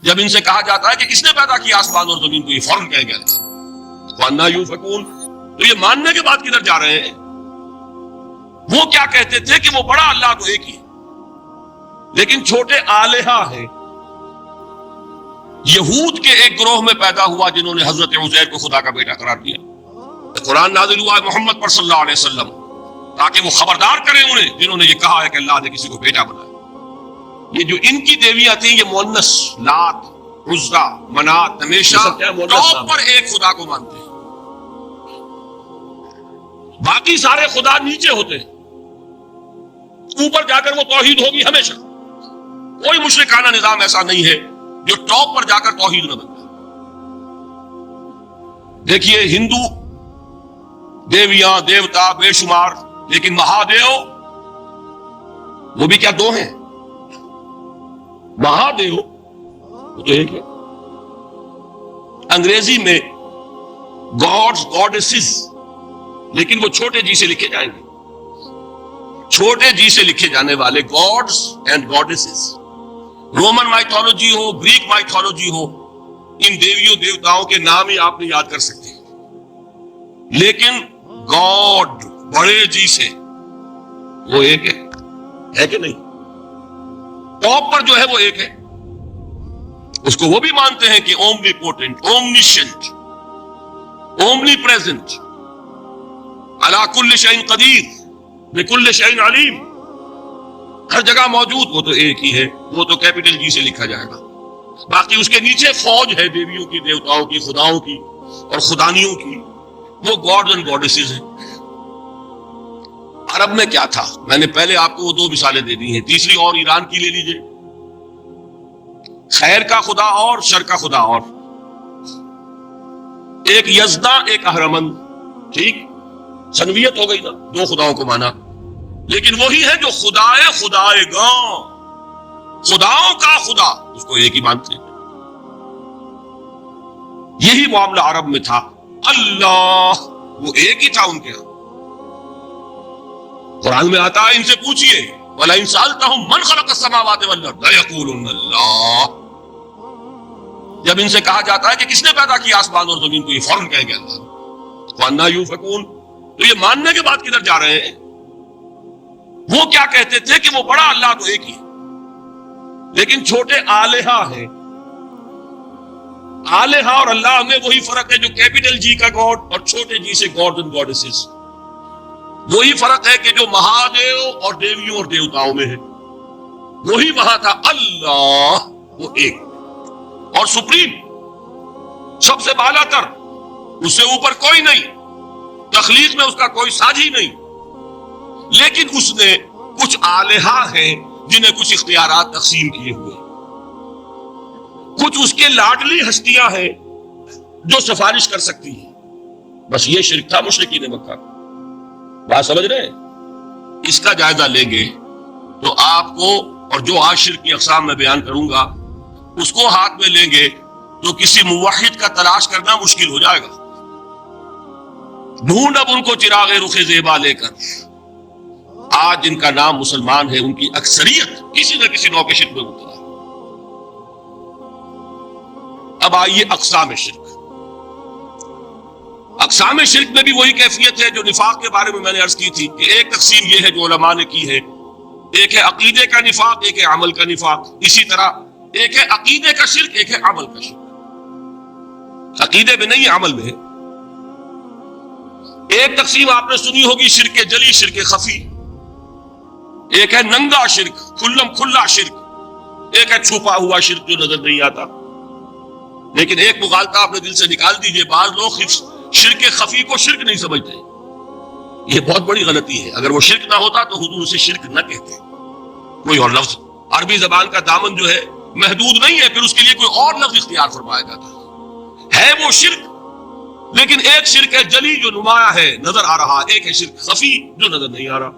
جب ان سے کہا جاتا ہے کہ کس نے پیدا کیا آسمان اور زمین کو، یہ فوراً کہیں گے اللہ۔ وَأَنَّىٰ يُؤْفَكُونَ، تو یہ ماننے کے بعد کدھر جا رہے ہیں؟ وہ کیا کہتے تھے کہ وہ بڑا اللہ تو ایک ہی ہے، لیکن چھوٹے آلہہ ہیں۔ یہود کے ایک گروہ میں پیدا ہوا جنہوں نے حضرت عزیر کو خدا کا بیٹا قرار دیا۔ قرآن نازل ہوا ہے محمد پر صلی اللہ علیہ وسلم تاکہ وہ خبردار کریں انہیں جنہوں نے یہ کہا ہے کہ اللہ نے کسی کو بیٹا بنایا۔ یہ جو ان کی دیویاں تھیں یہ مؤنث، لات، عزا، منات، ہمیشہ ٹاپ پر ایک خدا کو مانتے ہیں، باقی سارے خدا نیچے ہوتے ہیں، اوپر جا کر وہ توحید ہوگی ہمیشہ۔ کوئی مشرکانہ نظام ایسا نہیں ہے جو ٹاپ پر جا کر توحید نہ بنتا۔ دیکھیے ہندو دیویاں دیوتا بے شمار، لیکن مہادیو وہ بھی کیا دو ہیں؟ مہادیو وہ تو ایک ہے۔ انگریزی میں گاڈز گاڈیسز، لیکن وہ چھوٹے جی سے لکھے جائیں گے، چھوٹے جی سے لکھے جانے والے gods and goddesses. Roman mythology ہو، گریک مائتھولوجی ہو، ان دیویوں دیوتاؤں کے نام ہی آپ نہیں یاد کر سکتے، لیکن گاڈ بڑے جی سے وہ ایک ہے کہ نہیں؟ ٹاپ پر جو ہے وہ ایک ہے، اس کو وہ بھی مانتے ہیں کہ اومنی پوٹنٹ، اومنیشنٹ، اومنی پریزنٹ، علی کل شیء قدیر، بکل شیء علیم، ہر جگہ موجود، وہ تو ایک ہی ہے۔ وہ تو کیپٹل جی سے لکھا جائے گا، باقی اس کے نیچے فوج ہے دیویوں کی، دیوتاؤں کی، خداؤں کی اور خدانیوں کی، وہ گاڈز اینڈ گاڈیسز ہیں۔ عرب میں کیا تھا؟ میں نے پہلے آپ کو وہ دو مثالیں دے دی ہیں، تیسری اور ایران کی لے لیجئے۔ خیر کا خدا اور شر کا خدا اور، ایک یزدا ایک اہرمن، ٹھیک، سنویت ہو گئی نا، دو خداؤں کو مانا، لیکن وہی ہے جو خدائے خدائے گاں، خداؤں کا خدا، اس کو ایک ہی مانتے ہیں۔ یہی معاملہ عرب میں تھا، اللہ وہ ایک ہی تھا ان کے ہاں۔ قرآن میں آتا ہے ان سے پوچھئے وَلَئِن سَأَلْتَهُم مَّنْ خَلَقَ السَّمَاوَاتِ وَالْأَرْضَ لَيَقُولُنَّ اللَّهُ، جب ان سے کہا جاتا ہے کہ کس نے پیدا کیا آسمان اور زمین کو، یہ فوراً کہیں گے اللہ۔ وَأَنَّىٰ يُؤْفَكُونَ، تو یہ ماننے کے بعد کدھر جا رہے ہیں؟ وہ کیا کہتے تھے کہ وہ بڑا اللہ تو ایک ہی ہے، لیکن چھوٹے آلہہ ہیں۔ آلہہ اور اللہ میں وہی فرق ہے جو کیپٹل جی کا گاڈ اور چھوٹے جی سے گاڈ اینڈ گاڈیسز، وہی فرق ہے کہ جو مہادیو اور دیویوں اور دیوتاؤں میں ہے، وہی وہاں تھا اللہ وہ ایک اور سپریم، سب سے بالا تر، اس سے اوپر کوئی نہیں، تخلیق میں اس کا کوئی ساجی نہیں، لیکن اس نے کچھ آلہہ ہیں جنہیں کچھ اختیارات تقسیم کیے ہوئے، کچھ اس کے لاڈلی ہستیاں ہیں جو سفارش کر سکتی ہیں۔ بس یہ شرک تھا مشرکین مکہ۔ بات سمجھ رہے ہیں؟ اس کا جائزہ لیں گے تو آپ کو، اور جو آج شرک کی اقسام میں بیان کروں گا اس کو ہاتھ میں لیں گے تو کسی موحد کا تلاش کرنا مشکل ہو جائے گا۔ ڈھونڈ اب ان کو چراغ رخ زیبا لے کر، آج جن کا نام مسلمان ہے ان کی اکثریت کسی نہ کسی نوع کے شرک میں مبتلا ہے۔ اب آئیے اقسام شرک۔ اقسام شرک میں بھی وہی کیفیت ہے جو نفاق کے بارے میں میں نے عرض کی تھی کہ ایک تقسیم یہ ہے جو علماء نے کی ہے، ایک ہے عقیدے کا نفاق، ایک ہے عمل کا نفاق۔ اسی طرح ایک ہے عقیدے کا شرک، ایک ہے عمل کا شرک۔ عقیدے میں نہیں، عمل میں ہے۔ ایک تقسیم آپ نے سنی ہوگی شرک جلی، شرک خفی، ایک ہے ننگا شرک، کھلم کھلا شرک، ایک ہے چھپا ہوا شرک جو نظر نہیں آتا۔ لیکن ایک مغالطہ اپنے دل سے نکال دیجئے، بعض لوگ شرک خفی کو شرک نہیں سمجھتے، یہ بہت بڑی غلطی ہے۔ اگر وہ شرک نہ ہوتا تو حضور اسے شرک نہ کہتے، کوئی اور لفظ، عربی زبان کا دامن جو ہے محدود نہیں ہے، پھر اس کے لیے کوئی اور لفظ اختیار فرمایا جاتا ہے وہ شرک۔ لیکن ایک شرک ہے جلی جو نمایاں ہے، نظر آ رہا، ایک ہے شرک خفی جو نظر نہیں آ رہا،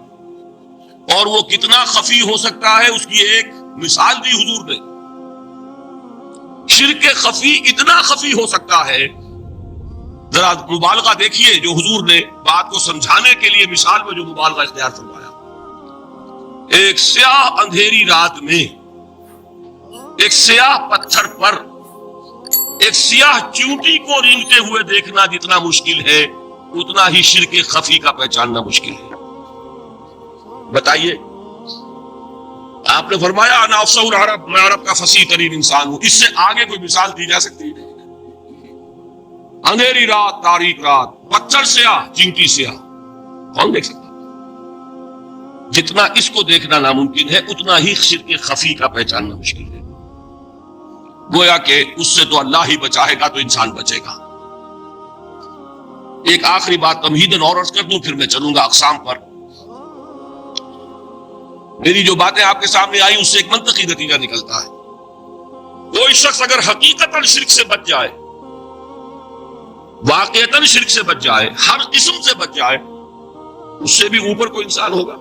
اور وہ کتنا خفی ہو سکتا ہے اس کی ایک مثال دی حضور نے۔ شرک خفی اتنا خفی ہو سکتا ہے، ذرا مبالغہ دیکھیے جو حضور نے بات کو سمجھانے کے لیے مثال میں جو مبالغہ اختیار فرمایا۔ ایک سیاہ اندھیری رات میں ایک سیاہ پتھر پر ایک سیاہ چیونٹی کو رینگتے ہوئے دیکھنا جتنا مشکل ہے اتنا ہی شرک خفی کا پہچاننا مشکل ہے. بتائیے، آپ نے فرمایا انا افصح العرب، میں عرب کا فصیح ترین انسان ہوں. اس سے آگے کوئی مثال دی جا سکتی ہے؟ اندھیری رات، تاریک رات، پتھر سیاہ، چیونٹی سیاہ، کون دیکھ سکتا؟ جتنا اس کو دیکھنا ناممکن ہے اتنا ہی شرک خفی کا پہچاننا مشکل ہے. گویا کہ اس سے تو اللہ ہی بچائے گا تو انسان بچے گا. ایک آخری بات تمہیداً اور عرض کر دوں، پھر میں چلوں گا اقسام پر. میری جو باتیں آپ کے سامنے آئی اس سے ایک منطقی نتیجہ نکلتا ہے. کوئی شخص اگر حقیقتاً شرک سے بچ جائے، واقعتاً شرک سے بچ جائے، ہر قسم سے بچ جائے، اس سے بھی اوپر کوئی انسان ہوگا.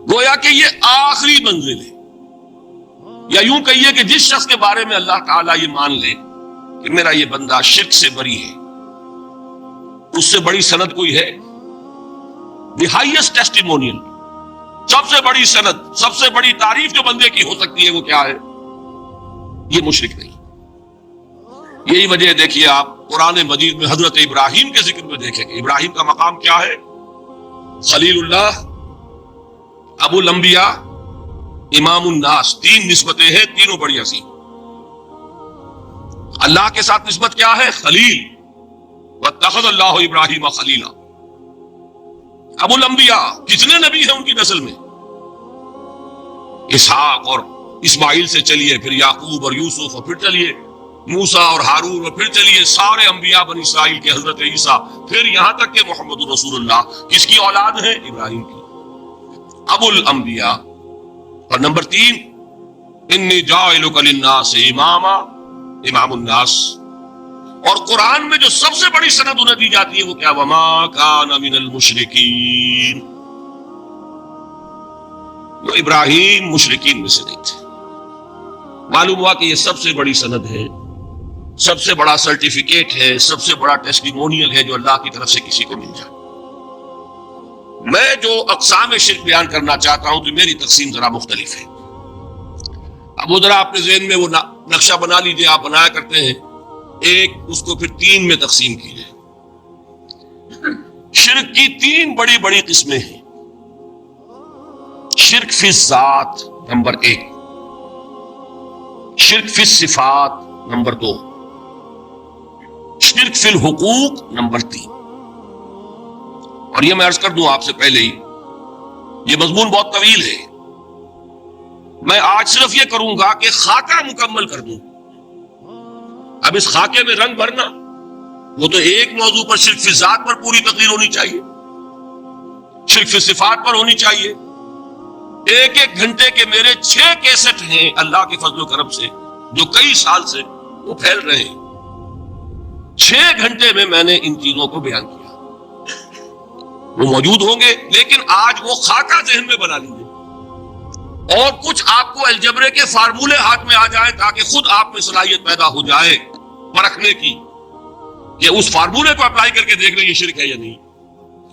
گویا کہ یہ آخری منزل ہے. یا یوں کہیے کہ جس شخص کے بارے میں اللہ تعالیٰ یہ مان لے کہ میرا یہ بندہ شرک سے بری ہے، اس سے بڑی سند کوئی ہے؟ دی ہائیسٹ ٹیسٹیمونیل، سب سے بڑی سند، سب سے بڑی تعریف جو بندے کی ہو سکتی ہے وہ کیا ہے؟ یہ مشرک نہیں. یہی وجہ دیکھیے آپ قرآن مجید میں حضرت ابراہیم کے ذکر میں دیکھیں گے. ابراہیم کا مقام کیا ہے؟ خلیل اللہ، ابو الانبیاء، امام الناس. تین نسبتیں ہیں، تینوں بڑی عظیم. اللہ کے ساتھ نسبت کیا ہے؟ خلیل. واتخذ اللہ ابراہیم خلیلا. ابو الانبیاء، کتنے نبی ہیں ان کی نسل میں؟ اسحاق اور اسماعیل سے چلیے، پھر یعقوب اور یوسف، اور پھر چلیے موسیٰ اور ہارون، اور پھر چلیے سارے انبیاء بنی اسرائیل کے، حضرت عیسیٰ، پھر یہاں تک کہ محمد رسول اللہ کس کی اولاد ہے؟ ابراہیم کی. ابو الانبیاء. اور نمبر 3، انی جاعلک للناس اماما، امام الناس. اور قرآن میں جو سب سے بڑی سند انہیں دی جاتی ہے وہ کیا؟ وما کان من المشرکین. وہ ابراہیم مشرکین میں سے نہیں تھے. معلوم ہوا کہ یہ سب سے بڑی سند ہے، سب سے بڑا سرٹیفکیٹ ہے، سب سے بڑا ٹیسٹیمونیل ہے جو اللہ کی طرف سے کسی کو مل جائے. میں جو اقسام شرک بیان کرنا چاہتا ہوں تو میری تقسیم ذرا مختلف ہے. اب وہ ذرا اپنے ذہن میں وہ نقشہ بنا لیجئے، آپ بنایا کرتے ہیں. ایک اس کو پھر 3 میں تقسیم کیجئے. شرک کی 3 بڑی بڑی قسمیں ہیں. شرک فی الذات نمبر 1، شرک فی الصفات نمبر 2، شرک فی الحقوق نمبر 3. اور یہ میں عرض کر دوں آپ سے پہلے ہی، یہ مضمون بہت طویل ہے. میں آج صرف یہ کروں گا کہ خاکہ مکمل کر دوں. اب اس خاکے میں رنگ بھرنا، وہ تو ایک موضوع پر شرک فی ذات پر پوری تقریر ہونی چاہیے، شرک فی صفات پر ہونی چاہیے. ایک گھنٹے کے میرے 6 کیسٹ ہیں اللہ کے فضل و کرم سے، جو کئی سال سے وہ پھیل رہے ہیں. 6 گھنٹے میں میں نے ان چیزوں کو بیان کیا. وہ موجود ہوں گے، لیکن آج وہ خاکہ ذہن میں بنا لیجیے، اور کچھ آپ کو الجبرے کے فارمولے ہاتھ میں آ جائے تاکہ خود آپ میں صلاحیت پیدا ہو جائے پرکھنے کی کہ اس فارمولے کو اپلائی کر کے دیکھ لیں یہ شرک ہے یا نہیں.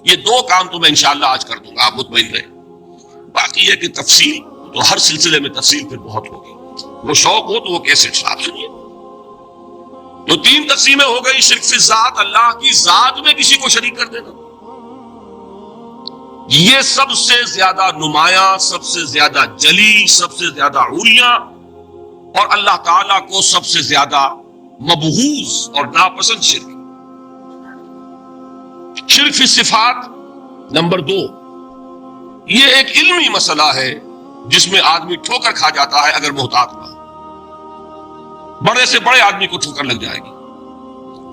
یہ 2 کام تو میں انشاءاللہ آج کر دوں گا، آپ مطمئن رہیں. باقی یہ کہ تفصیل تو ہر سلسلے میں تفصیل پھر بہت ہوگی. وہ شوق ہو تو وہ کیسے آپ سنیے. تو 3 تقسیمیں ہو گئی. شرک فی ذات، اللہ کی ذات میں کسی کو شریک کر دینا، یہ سب سے زیادہ نمایاں، سب سے زیادہ جلی، سب سے زیادہ عریاں، اور اللہ تعالیٰ کو سب سے زیادہ مبغوض اور ناپسند شرک. شرک فی صفات نمبر 2، یہ ایک علمی مسئلہ ہے جس میں آدمی ٹھوکر کھا جاتا ہے اگر محتاط نہ ہو. بڑے سے بڑے آدمی کو ٹھوکر لگ جائے گی.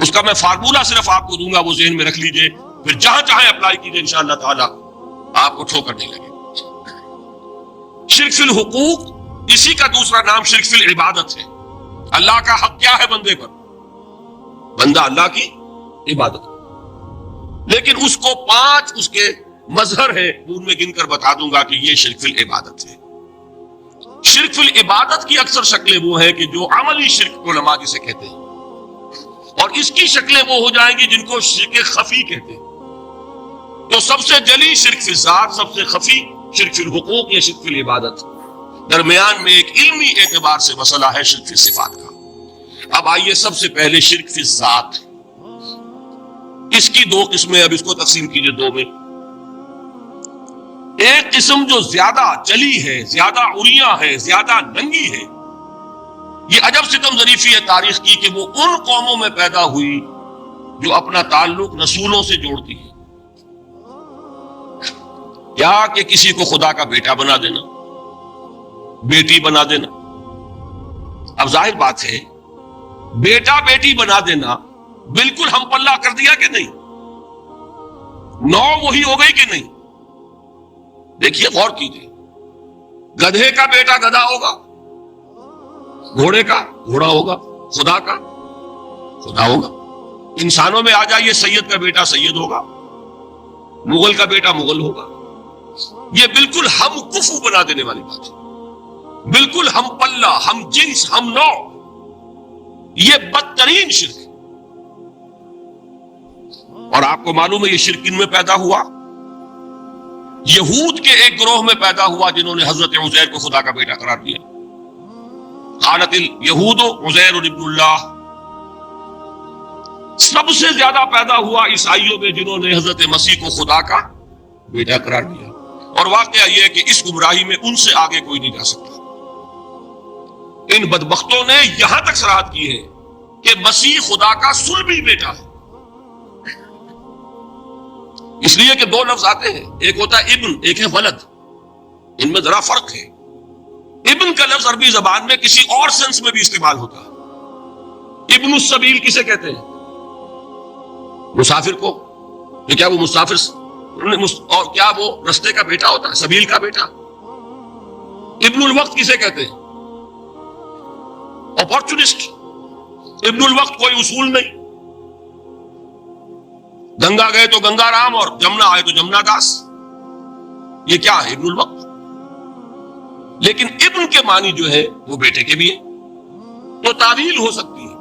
اس کا میں فارمولہ صرف آپ کو دوں گا، وہ ذہن میں رکھ لیجئے، پھر جہاں چاہیں اپلائی کیجئے، انشاءاللہ تعالیٰ آپ کو ٹھوکر نہیں لگے. شرک فی الحقوق، اسی کا دوسرا نام شرک فی العبادت ہے. اللہ کا حق کیا ہے بندے پر؟ بندہ اللہ کی عبادت، لیکن اس کو 5 اس کے مظہر ہے، ان میں گن کر بتا دوں گا کہ یہ شرک فی العبادت ہے. شرک فی العبادت کی اکثر شکلیں وہ ہیں کہ جو عملی شرک علماء جسے کہتے ہیں، اور اس کی شکلیں وہ ہو جائیں گی جن کو شرک خفی کہتے ہیں. تو سب سے جلی شرک فی ذات، سب سے خفی شرک فی الحقوق یا شرک فی العبادت. درمیان میں ایک علمی اعتبار سے مسئلہ ہے شرک فی صفات کا۔ اب آئیے سب سے پہلے شرک فی ذات، اس کی دو قسمیں، اب اس کو تقسیم کیجئے دو میں۔ ایک قسم جو زیادہ جلی ہے، زیادہ عریاں ہے، زیادہ ننگی ہے، یہ عجب ستم ظریفی ہے تاریخ کی کہ وہ ان قوموں میں پیدا ہوئی جو اپنا تعلق رسولوں سے جوڑتی ہے، یا کہ کسی کو خدا کا بیٹا بنا دینا، بیٹی بنا دینا۔ اب ظاہر بات ہے بیٹا بیٹی بنا دینا بالکل ہم پلہ کر دیا کہ نہیں؟ نو وہی ہو گئی کہ نہیں؟ دیکھیے غور کیجیے، گدھے کا بیٹا گدھا ہوگا، گھوڑے کا گھوڑا ہوگا، خدا کا خدا ہوگا۔ انسانوں میں آ جائیے، سید کا بیٹا سید ہوگا، مغل کا بیٹا مغل ہوگا۔ یہ بالکل ہم کفو بنا دینے والی بات ہے، بالکل ہم پلہ، ہم جنس، ہم نوع۔ یہ بدترین شرک ہے، اور آپ کو معلوم ہے یہ شرک ان میں پیدا ہوا؟ یہود کے ایک گروہ میں پیدا ہوا جنہوں نے حضرت عزیر کو خدا کا بیٹا قرار دیا۔ قالت الیہود عزیر ابن اللہ۔ سب سے زیادہ پیدا ہوا عیسائیوں میں جنہوں نے حضرت مسیح کو خدا کا بیٹا قرار دیا، اور واقعہ یہ ہے کہ اس گمراہی میں ان سے آگے کوئی نہیں جا سکتا۔ ان بدبختوں نے یہاں تک صراحت کی ہے کہ مسیح خدا کا صلبی بیٹا ہے، اس لیے کہ دو لفظ آتے ہیں، ایک ہوتا ہے ابن، ایک ہے ولد، ان میں ذرا فرق ہے۔ ابن کا لفظ عربی زبان میں کسی اور سینس میں بھی استعمال ہوتا ہے۔ ابن السبیل کسے کہتے ہیں؟ مسافر کو، کہ کیا وہ مسافر اور کیا وہ رستے کا بیٹا ہوتا ہے، سبیل کا بیٹا؟ ابن الوقت کسے کہتے ہیں؟ اپارچونسٹ۔ ابن الوقت کوئی اصول نہیں، گنگا گئے تو گنگا رام اور جمنا آئے تو جمنا داس، یہ کیا ہے؟ ابن الوقت۔ لیکن ابن کے معنی جو ہے وہ بیٹے کے بھی ہے، تو تعویل ہو سکتی ہے،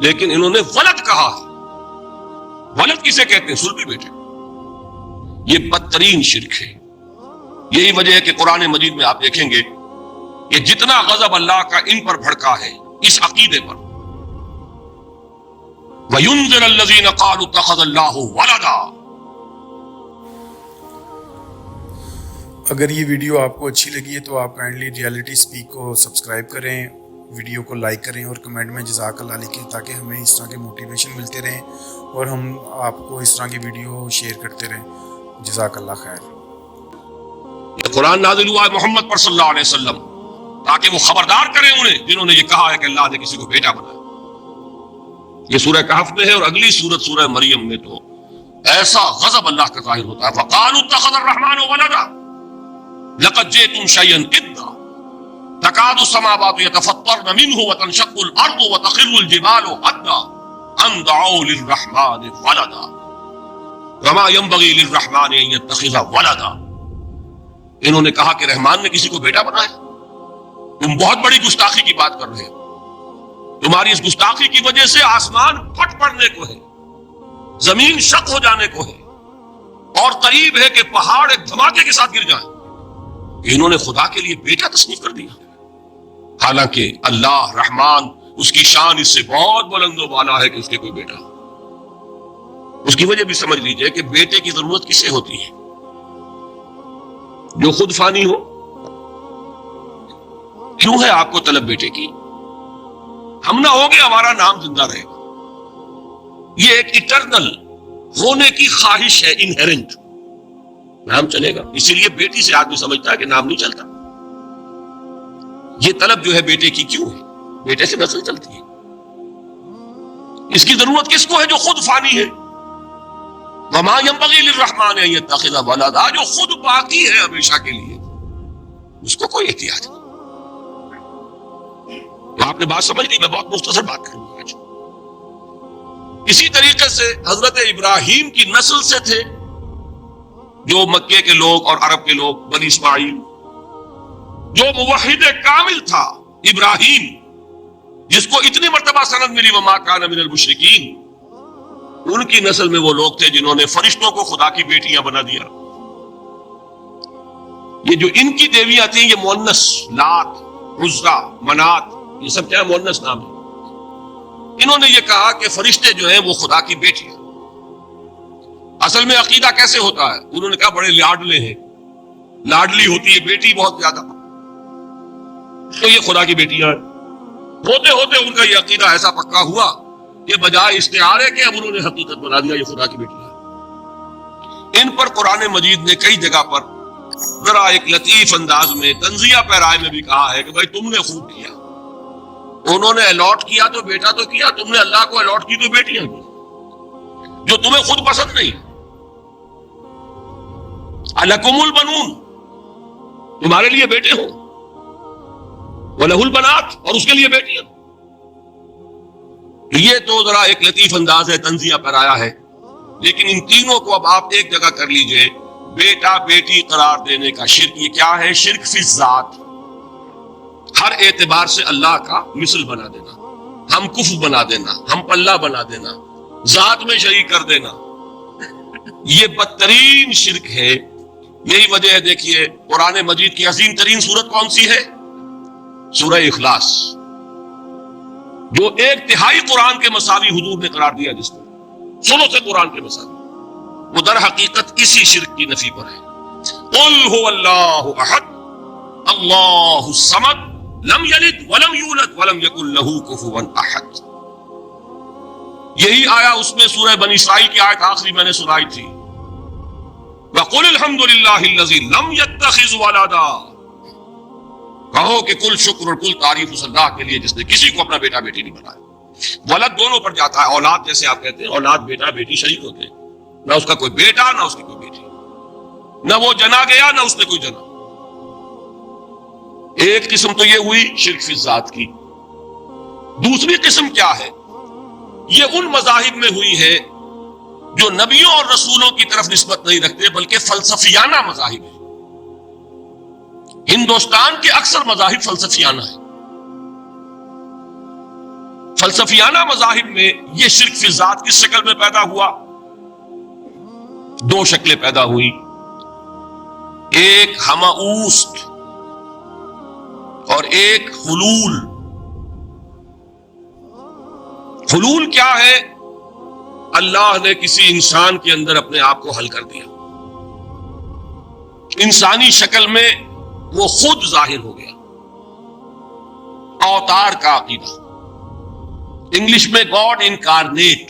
لیکن انہوں نے ولد کہا ہے۔ ولد کسے کہتے ہیں؟ صلبی بیٹے۔ یہ بدترین شرک ہے۔ یہی وجہ ہے کہ قرآن مجید میں آپ دیکھیں گے کہ جتنا غضب اللہ کا ان پر بھڑکا ہے اس عقیدے پر، وَيُنذِرَ الَّذِينَ قَالُوا اتَّخَذَ اللَّهُ وَلَدًا۔ اگر یہ ویڈیو آپ کو اچھی لگی ہے تو آپ کائنڈلی ریالٹی سپیک کو سبسکرائب کریں، ویڈیو کو لائک کریں اور کمنٹ میں جزاک اللہ لکھیں، تاکہ ہمیں اس طرح کے موٹیویشن ملتے رہیں اور ہم آپ کو اس طرح کی ویڈیو شیئر کرتے رہیں۔ جزاک اللہ خیر۔ یہ قرآن نازل ہوا ہے محمد پر صلی اللہ علیہ وسلم تاکہ وہ خبردار کریں انہیں جنہوں نے یہ کہا ہے کہ اللہ نے کسی کو بیٹا بنایا۔ یہ سورہ کہف میں ہے، اور اگلی سورت سورہ مریم میں تو ایسا غضب اللہ کا ظاہر ہوتا ہے، وَقَالُوا اتَّخَذَ الرَّحْمَنُ وَلَدًا لَقَدْ جِئْتُمْ شَيْئًا إِدًّا تَكَادُ السَّمَاوَاتُ يَتَفَطَّرْنَ مِنْهُ وَتَنشَقُّ الْأَرْضُ وَتَخِرُّ الْجِبَالُ هَدًّا أَن دَعَوْا لِلرَّحْمَنِ وَلَدًا وَمَا يَنبَغِي لِلرَّحْمَنِ أَن يَتَّخِذَ وَلَدًا۔ انہوں نے کہا کہ رحمان نے کسی کو بیٹا بنایا۔ تم بہت بڑی گستاخی کی بات کر رہے ہو، تمہاری اس گستاخی کی وجہ سے آسمان پھٹ پڑنے کو ہے، زمین شق ہو جانے کو ہے، اور قریب ہے کہ پہاڑ ایک دھماکے کے ساتھ گر جائیں۔ انہوں نے خدا کے لیے بیٹا تصنیف کر دیا، حالانکہ اللہ رحمان، اس کی شان اس سے بہت بلند و بالا ہے کہ اس کے کوئی بیٹا ہو۔ اس کی وجہ بھی سمجھ لیجئے کہ بیٹے کی ضرورت کسے ہوتی ہے؟ جو خود فانی ہو۔ کیوں ہے آپ کو طلب بیٹے کی؟ ہم نہ ہوگے ہمارا نام زندہ رہے گا، یہ ایک اٹرنل ہونے کی خواہش ہے، انہیرنٹ، نام چلے گا۔ اسی لیے بیٹی سے آدمی سمجھتا ہے کہ نام نہیں چلتا۔ یہ طلب جو ہے بیٹے کی کیوں ہے؟ بیٹے سے نسل چلتی ہے۔ اس کی ضرورت کس کو ہے؟ جو خود فانی ہے۔ وَمَا يَنبَغِي لِلرَّحْمَنِ أَن يَتَّخِذَ وَلَدًا، جو خود باقی ہے ہمیشہ کے لیے، اس کو کوئی احتیاج نہیں۔ آپ نے بات سمجھ لی، میں بہت مختصر بات کروں گا آج۔ اسی طریقے سے حضرت ابراہیم کی نسل سے تھے جو مکے کے لوگ اور عرب کے لوگ، بنی اسماعیل، جو موحد کامل تھا ابراہیم، جس کو اتنی مرتبہ سند ملی وما کان من المشرکین، ان کی نسل میں وہ لوگ تھے جنہوں نے فرشتوں کو خدا کی بیٹیاں بنا دیا۔ یہ جو ان کی دیویاں تھیں یہ مؤنث، لات، عزا، منات، یہ سب کیا مؤنث نام ہے. انہوں نے یہ کہا کہ فرشتے جو ہیں وہ خدا کی بیٹی ہیں. اصل میں عقیدہ کیسے ہوتا ہے؟ انہوں نے کہا بڑے لاڈلے ہیں، لاڈلی ہوتی ہے بیٹی بہت زیادہ، تو یہ خدا کی بیٹیاں ہیں. ہوتے ہوتے ان کا یہ عقیدہ ایسا پکا ہوا کہ بجائے استعارے کے اب انہوں نے حقیقت بنا دیا یہ خدا کی بیٹی ہے. ان پر قرآن مجید نے کئی جگہ پر ذرا ایک لطیف انداز میں تنزیہ پیرائے میں بھی کہا ہے کہ بھائی تم نے خوب کیا، انہوں نے الاٹ کیا تو بیٹا تو کیا، تم نے اللہ کو الاٹ کی تو بیٹیاں کی جو تمہیں خود پسند نہیں. الکم البنون، تمہارے لیے بیٹے ہوں، وَلَهُ الْبَنَاتُ، اور اس کے لیے بیٹیاں. یہ تو ذرا ایک لطیف انداز ہے، تنزیہ پرایا ہے. لیکن ان تینوں کو اب آپ ایک جگہ کر لیجئے. بیٹا بیٹی قرار دینے کا شرک، یہ کیا ہے؟ شرک فی الذات، ہر اعتبار سے اللہ کا مثل بنا دینا، ہم کفو بنا دینا، ہم پلہ بنا دینا، ذات میں شریک کر دینا. یہ بدترین شرک ہے. یہی وجہ ہے دیکھیے قرآن مجید کی عظیم ترین سورت کون سی ہے؟ سورہ اخلاص، جو ایک تہائی قرآن کے مساوی حضور نے قرار دیا، جس کو سنو سے قرآن کے مساوی، وہ در حقیقت اسی شرک کی نفی پر ہے. قل هو اللہ احد اللہ الصمد لم یلد ولم یولد ولم یکن له کفوا احد. یہی آیا اس میں سورہ بنی اسرائیل کی آیت آخری میں نے سنائی تھی، وَقُلِ الْحَمْدُ لِلَّهِ الَّذِي لَمْ يَتَّخِذْ وَلَدًا. کہو کہ کل شکر اور کل تعریف اس اللہ کے لیے جس نے کسی کو اپنا بیٹا بیٹی نہیں بنایا. ولد دونوں پر جاتا ہے، اولاد جیسے آپ کہتے ہیں، اولاد بیٹا بیٹی شریک ہوتے ہیں، نہ اس کا کوئی بیٹا نہ اس کی کوئی بیٹی، نہ وہ جنا گیا نہ اس نے کوئی جنا. ایک قسم تو یہ ہوئی شرک فی الذات کی. دوسری قسم کیا ہے؟ یہ ان مذاہب میں ہوئی ہے جو نبیوں اور رسولوں کی طرف نسبت نہیں رکھتے بلکہ فلسفیانہ مذاہب ہیں. ہندوستان کے اکثر مذاہب فلسفیانہ ہیں. فلسفیانہ مذاہب میں یہ شرک فی الذات کس شکل میں پیدا ہوا؟ دو شکلیں پیدا ہوئی. ایک ہماؤست اور ایک حلول. حلول کیا ہے؟ اللہ نے کسی انسان کے اندر اپنے آپ کو حل کر دیا، انسانی شکل میں وہ خود ظاہر ہو گیا. اوتار کا عقیدہ، انگلش میں گاڈ انکارنیٹ.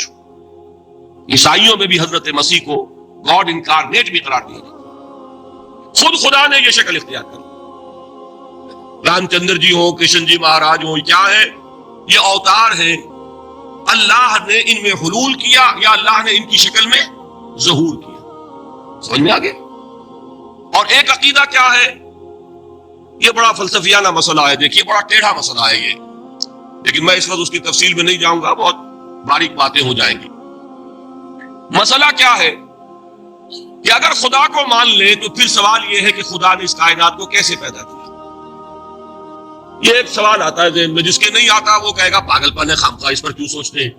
عیسائیوں میں بھی حضرت مسیح کو گاڈ انکارنیٹ بھی قرار دیا گیا. خود خدا نے یہ شکل اختیار کر. رام چندر جی ہوں، کرشن جی مہاراج ہوں، کیا ہے؟ یہ اوتار ہیں. اللہ نے ان میں حلول کیا یا اللہ نے ان کی شکل میں ظہور کیا. سمجھ میں آگے؟ اور ایک عقیدہ کیا ہے؟ یہ بڑا فلسفیانہ مسئلہ ہے، دیکھیے بڑا ٹیڑھا مسئلہ ہے یہ، لیکن میں اس وقت اس کی تفصیل میں نہیں جاؤں گا، بہت باریک باتیں ہو جائیں گی. مسئلہ کیا ہے کہ اگر خدا کو مان لے تو پھر سوال یہ ہے کہ خدا نے اس کائنات کو کیسے پیدا کیا. یہ ایک سوال آتا ہے ذہن میں، جس کے نہیں آتا وہ کہے گا پاگل پن ہے، خامخواہ اس پر کیوں سوچتے ہیں.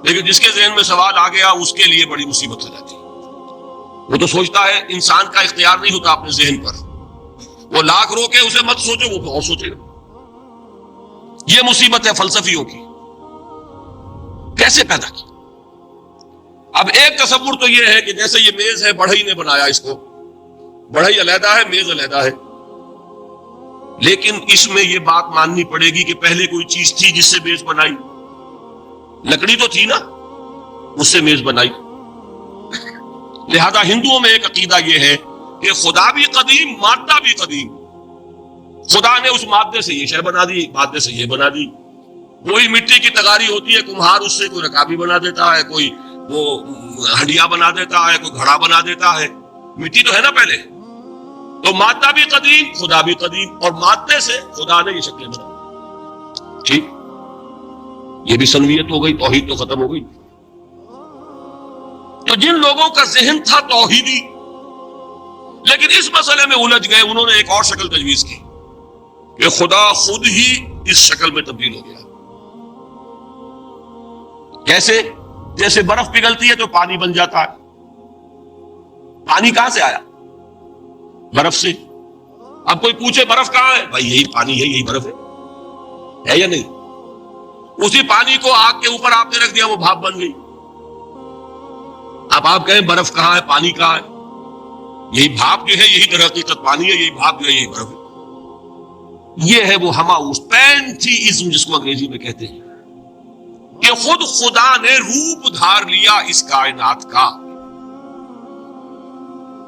لیکن جس کے ذہن میں سوال آ گیا اس کے لیے بڑی مصیبت ہو جاتی ہے. وہ تو سوچتا ہے انسان کا اختیار نہیں ہوتا اپنے ذہن پر، وہ لاکھ رو کے اسے مت سوچو، وہ اور سوچے گا. یہ مصیبت ہے فلسفیوں کی. کیسے پیدا کی؟ اب ایک تصور تو یہ ہے کہ جیسے یہ میز ہے، بڑھئی نے بنایا اس کو، بڑھئی علیحدہ ہے، میز علیحدہ ہے. لیکن اس میں یہ بات ماننی پڑے گی کہ پہلے کوئی چیز تھی جس سے میز بنائی. لکڑی تو تھی نا، اس سے میز بنائی. لہذا ہندوؤں میں ایک عقیدہ یہ ہے کہ خدا بھی قدیم، مادہ بھی قدیم. خدا نے اس مادے سے یہ شے بنا دی، مادے سے یہ بنا دی. کوئی مٹی کی تغاری ہوتی ہے، کمہار اس سے کوئی رکابی بنا دیتا ہے، کوئی وہ ہڈیا بنا دیتا ہے، کوئی گھڑا بنا دیتا ہے. مٹی تو ہے نا پہلے. تو مادہ بھی قدیم، خدا بھی قدیم، اور مادے سے خدا نے یہ شکلیں بنا. ٹھیک، یہ بھی سنویت ہو گئی، توحید تو ختم ہو گئی. تو جن لوگوں کا ذہن تھا توحیدی لیکن اس مسئلے میں الجھ گئے، انہوں نے ایک اور شکل تجویز کی کہ خدا خود ہی اس شکل میں تبدیل ہو گیا. کیسے؟ جیسے برف پگھلتی ہے تو پانی بن جاتا ہے. پانی کہاں سے آیا؟ برف سے. اب کوئی پوچھے برف کہاں ہے، بھائی یہی پانی ہے، یہی برف ہے یا نہیں؟ اسی پانی کو آگ کے اوپر آپ نے رکھ دیا، وہ بھاپ بن گئی۔ اب آپ کہیں برف کہاں ہے، پانی کہاں ہے؟ یہی بھاپ جو ہے یہی در حقیقت پانی ہے، یہی بھاپ جو ہے یہی برف ہے۔ یہ ہے وہ ہماؤس پینتھیزم جس کو انگریزی میں کہتے ہیں، کہ خود خدا نے روپ دھار لیا اس کائنات کا۔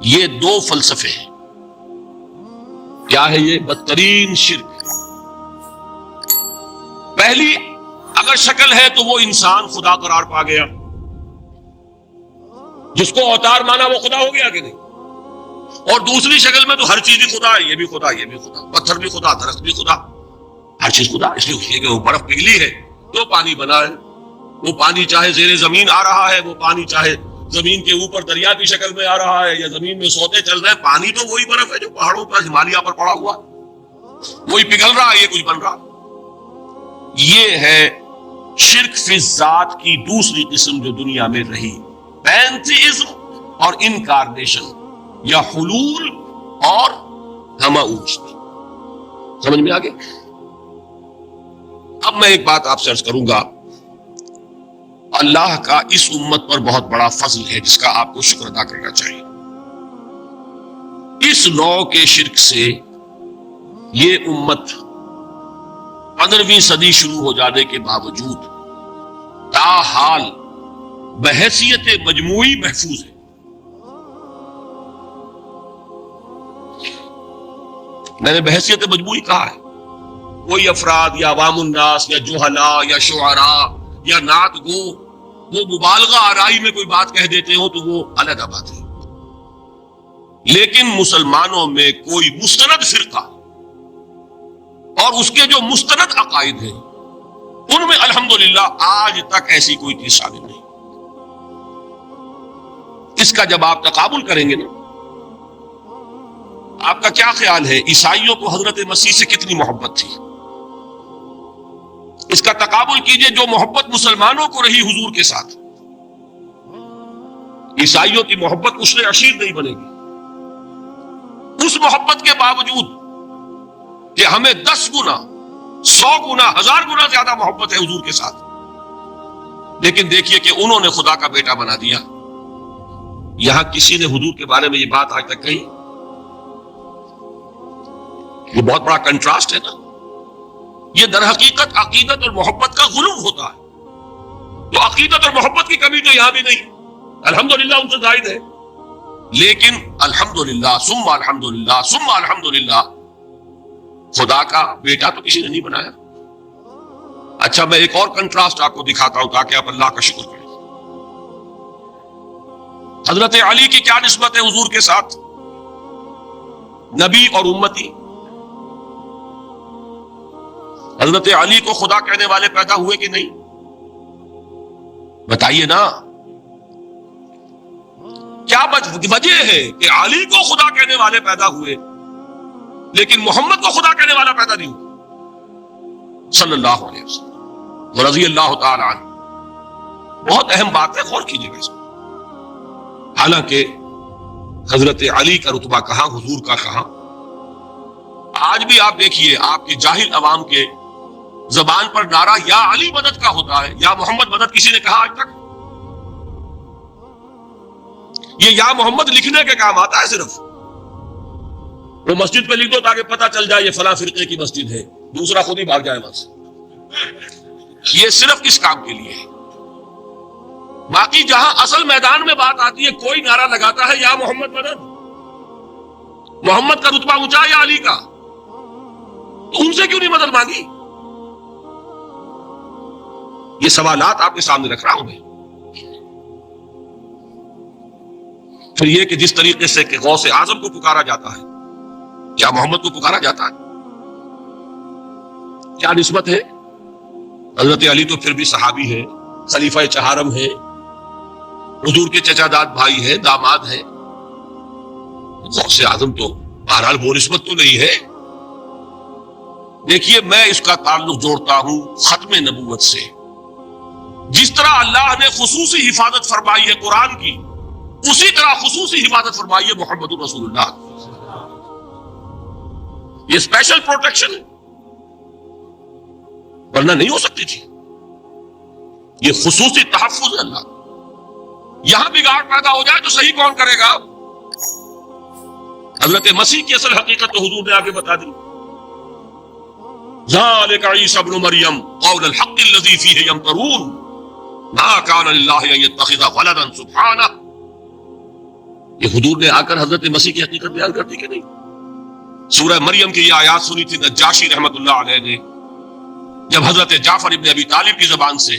یہ دو فلسفے ہیں۔ کیا ہے یہ؟ بدترین شرک۔ پہلی اگر شکل ہے تو وہ انسان خدا قرار پا گیا، جس کو اوتار مانا وہ خدا ہو گیا کہ نہیں؟ اور دوسری شکل میں تو ہر چیز ہی خدا ہے، یہ بھی خدا، یہ بھی خدا، پتھر بھی خدا، درخت بھی خدا، ہر چیز خدا۔ اس لیے کہ وہ برف پگھلی ہے تو پانی بنا ہے، وہ پانی چاہے زیر زمین آ رہا ہے، وہ پانی چاہے زمین کے اوپر دریا کی شکل میں آ رہا ہے یا زمین میں سوتے چل رہے ہیں، پانی تو وہی برف ہے جو پہاڑوں پر ہمالیہ پر پڑا ہوا، وہی پگھل رہا ہے، یہ کچھ بن رہا۔ یہ ہے شرک فی الذات کی دوسری قسم جو دنیا میں رہی، پینتھیزم اور انکارنیشن یا حلول اور ہماؤس۔ سمجھ میں آگے؟ اب میں ایک بات آپ سے عرض کروں گا، اللہ کا اس امت پر بہت بڑا فضل ہے جس کا آپ کو شکر ادا کرنا چاہیے۔ اس نوع کے شرک سے یہ امت 15ویں صدی شروع ہو جانے کے باوجود تاحال بحیثیت مجموعی محفوظ ہے۔ میں نے بحیثیت مجموعی کہا ہے، کوئی افراد یا عوام الناس یا جوہلا یا شعراء یا نعت گو وہ مبالغہ آرائی میں کوئی بات کہہ دیتے ہو تو وہ علیحدہ بات ہے، لیکن مسلمانوں میں کوئی مستند فرقہ اور اس کے جو مستند عقائد ہیں ان میں الحمدللہ آج تک ایسی کوئی چیز ثابت نہیں۔ اس کا جب آپ تقابل کریں گے نا، آپ کا کیا خیال ہے عیسائیوں کو حضرت مسیح سے کتنی محبت تھی؟ اس کا تقابل کیجئے جو محبت مسلمانوں کو رہی حضور کے ساتھ، عیسائیوں کی محبت عشر عشیر نہیں بنے گی۔ اس محبت کے باوجود کہ ہمیں 10 گنا 100 گنا 1000 گنا زیادہ محبت ہے حضور کے ساتھ، لیکن دیکھیے کہ انہوں نے خدا کا بیٹا بنا دیا۔ یہاں کسی نے حضور کے بارے میں یہ بات آج تک کہی؟ یہ بہت بڑا کنٹراسٹ ہے نا۔ یہ در حقیقت عقیدت اور محبت کا غلو ہوتا ہے، تو عقیدت اور محبت کی کمی تو یہاں بھی نہیں، الحمدللہ ان سے زائد ہے، لیکن الحمدللہ ثم الحمدللہ ثم الحمدللہ خدا کا بیٹا تو کسی نے نہیں بنایا۔ اچھا میں ایک اور کنٹراسٹ آپ کو دکھاتا ہوں تاکہ آپ اللہ کا شکر کریں۔ حضرت علی کی کیا نسبت ہے حضور کے ساتھ؟ نبی اور امتی۔ حضرت علی کو خدا کہنے والے پیدا ہوئے کہ نہیں؟ بتائیے نا، کیا وجہ ہے کہ علی کو خدا کہنے والے پیدا ہوئے لیکن محمد کو خدا کہنے والا پیدا نہیں ہوا صلی اللہ علیہ وسلم ورضی اللہ تعالی عنہ؟ بہت اہم بات ہے، غور کیجیے گا اس میں۔ حالانکہ حضرت علی کا رتبہ کہاں، حضور کا کہاں؟ آج بھی آپ دیکھیے آپ کے جاہل عوام کے زبان پر نعرہ یا علی مدد کا ہوتا ہے، یا محمد مدد کسی نے کہا آج تک؟ یہ یا محمد لکھنے کے کام آتا ہے صرف، وہ مسجد پہ لکھ دو تاکہ پتہ چل جائے یہ فلاں فرقے کی مسجد ہے، دوسرا خود ہی بھاگ جائے وہاں سے۔ یہ صرف اس کام کے لیے ہے۔ باقی جہاں اصل میدان میں بات آتی ہے کوئی نعرہ لگاتا ہے یا محمد مدد، محمد کا رتبہ اونچا یا علی کا، تو ان سے کیوں نہیں مدد مانگی؟ یہ سوالات آپ کے سامنے رکھ رہا ہوں میں۔ پھر یہ کہ جس طریقے سے کہ غوث اعظم کو پکارا جاتا ہے، کیا محمد کو پکارا جاتا ہے؟ کیا نسبت ہے؟ حضرت علی تو پھر بھی صحابی ہے، خلیفہ چہارم ہے، حضور کے چچا داد بھائی ہے، داماد ہے۔ غوث اعظم تو بہرحال وہ نسبت تو نہیں ہے۔ دیکھیے میں اس کا تعلق جوڑتا ہوں ختم نبوت سے۔ جس طرح اللہ نے خصوصی حفاظت فرمائی ہے قرآن کی، اسی طرح خصوصی حفاظت فرمائی ہے محمد رسول اللہ۔ یہ اسپیشل پروٹیکشن ہے، ورنہ نہیں ہو سکتی تھی. یہ خصوصی تحفظ ہے اللہ. یہاں بگاڑ پیدا ہو جائے تو صحیح کون کرے گا؟ حضرت مسیح کی اصل حقیقت تو حضور نے آگے بتا دی. ذالک عیسی ابن مریم قول الحق الذی فیہ یمترون ما کان للہ ان یتخذ ولدا سبحانہ. یہ حضور نے آ کر حضرت مسیح کی حقیقت بیان کر دی کہ نہیں؟ سورہ مریم کی یہ آیات سنی تھی نجاشی رحمت اللہ علیہ نے جب حضرت جعفر ابن ابی طالب کی زبان سے،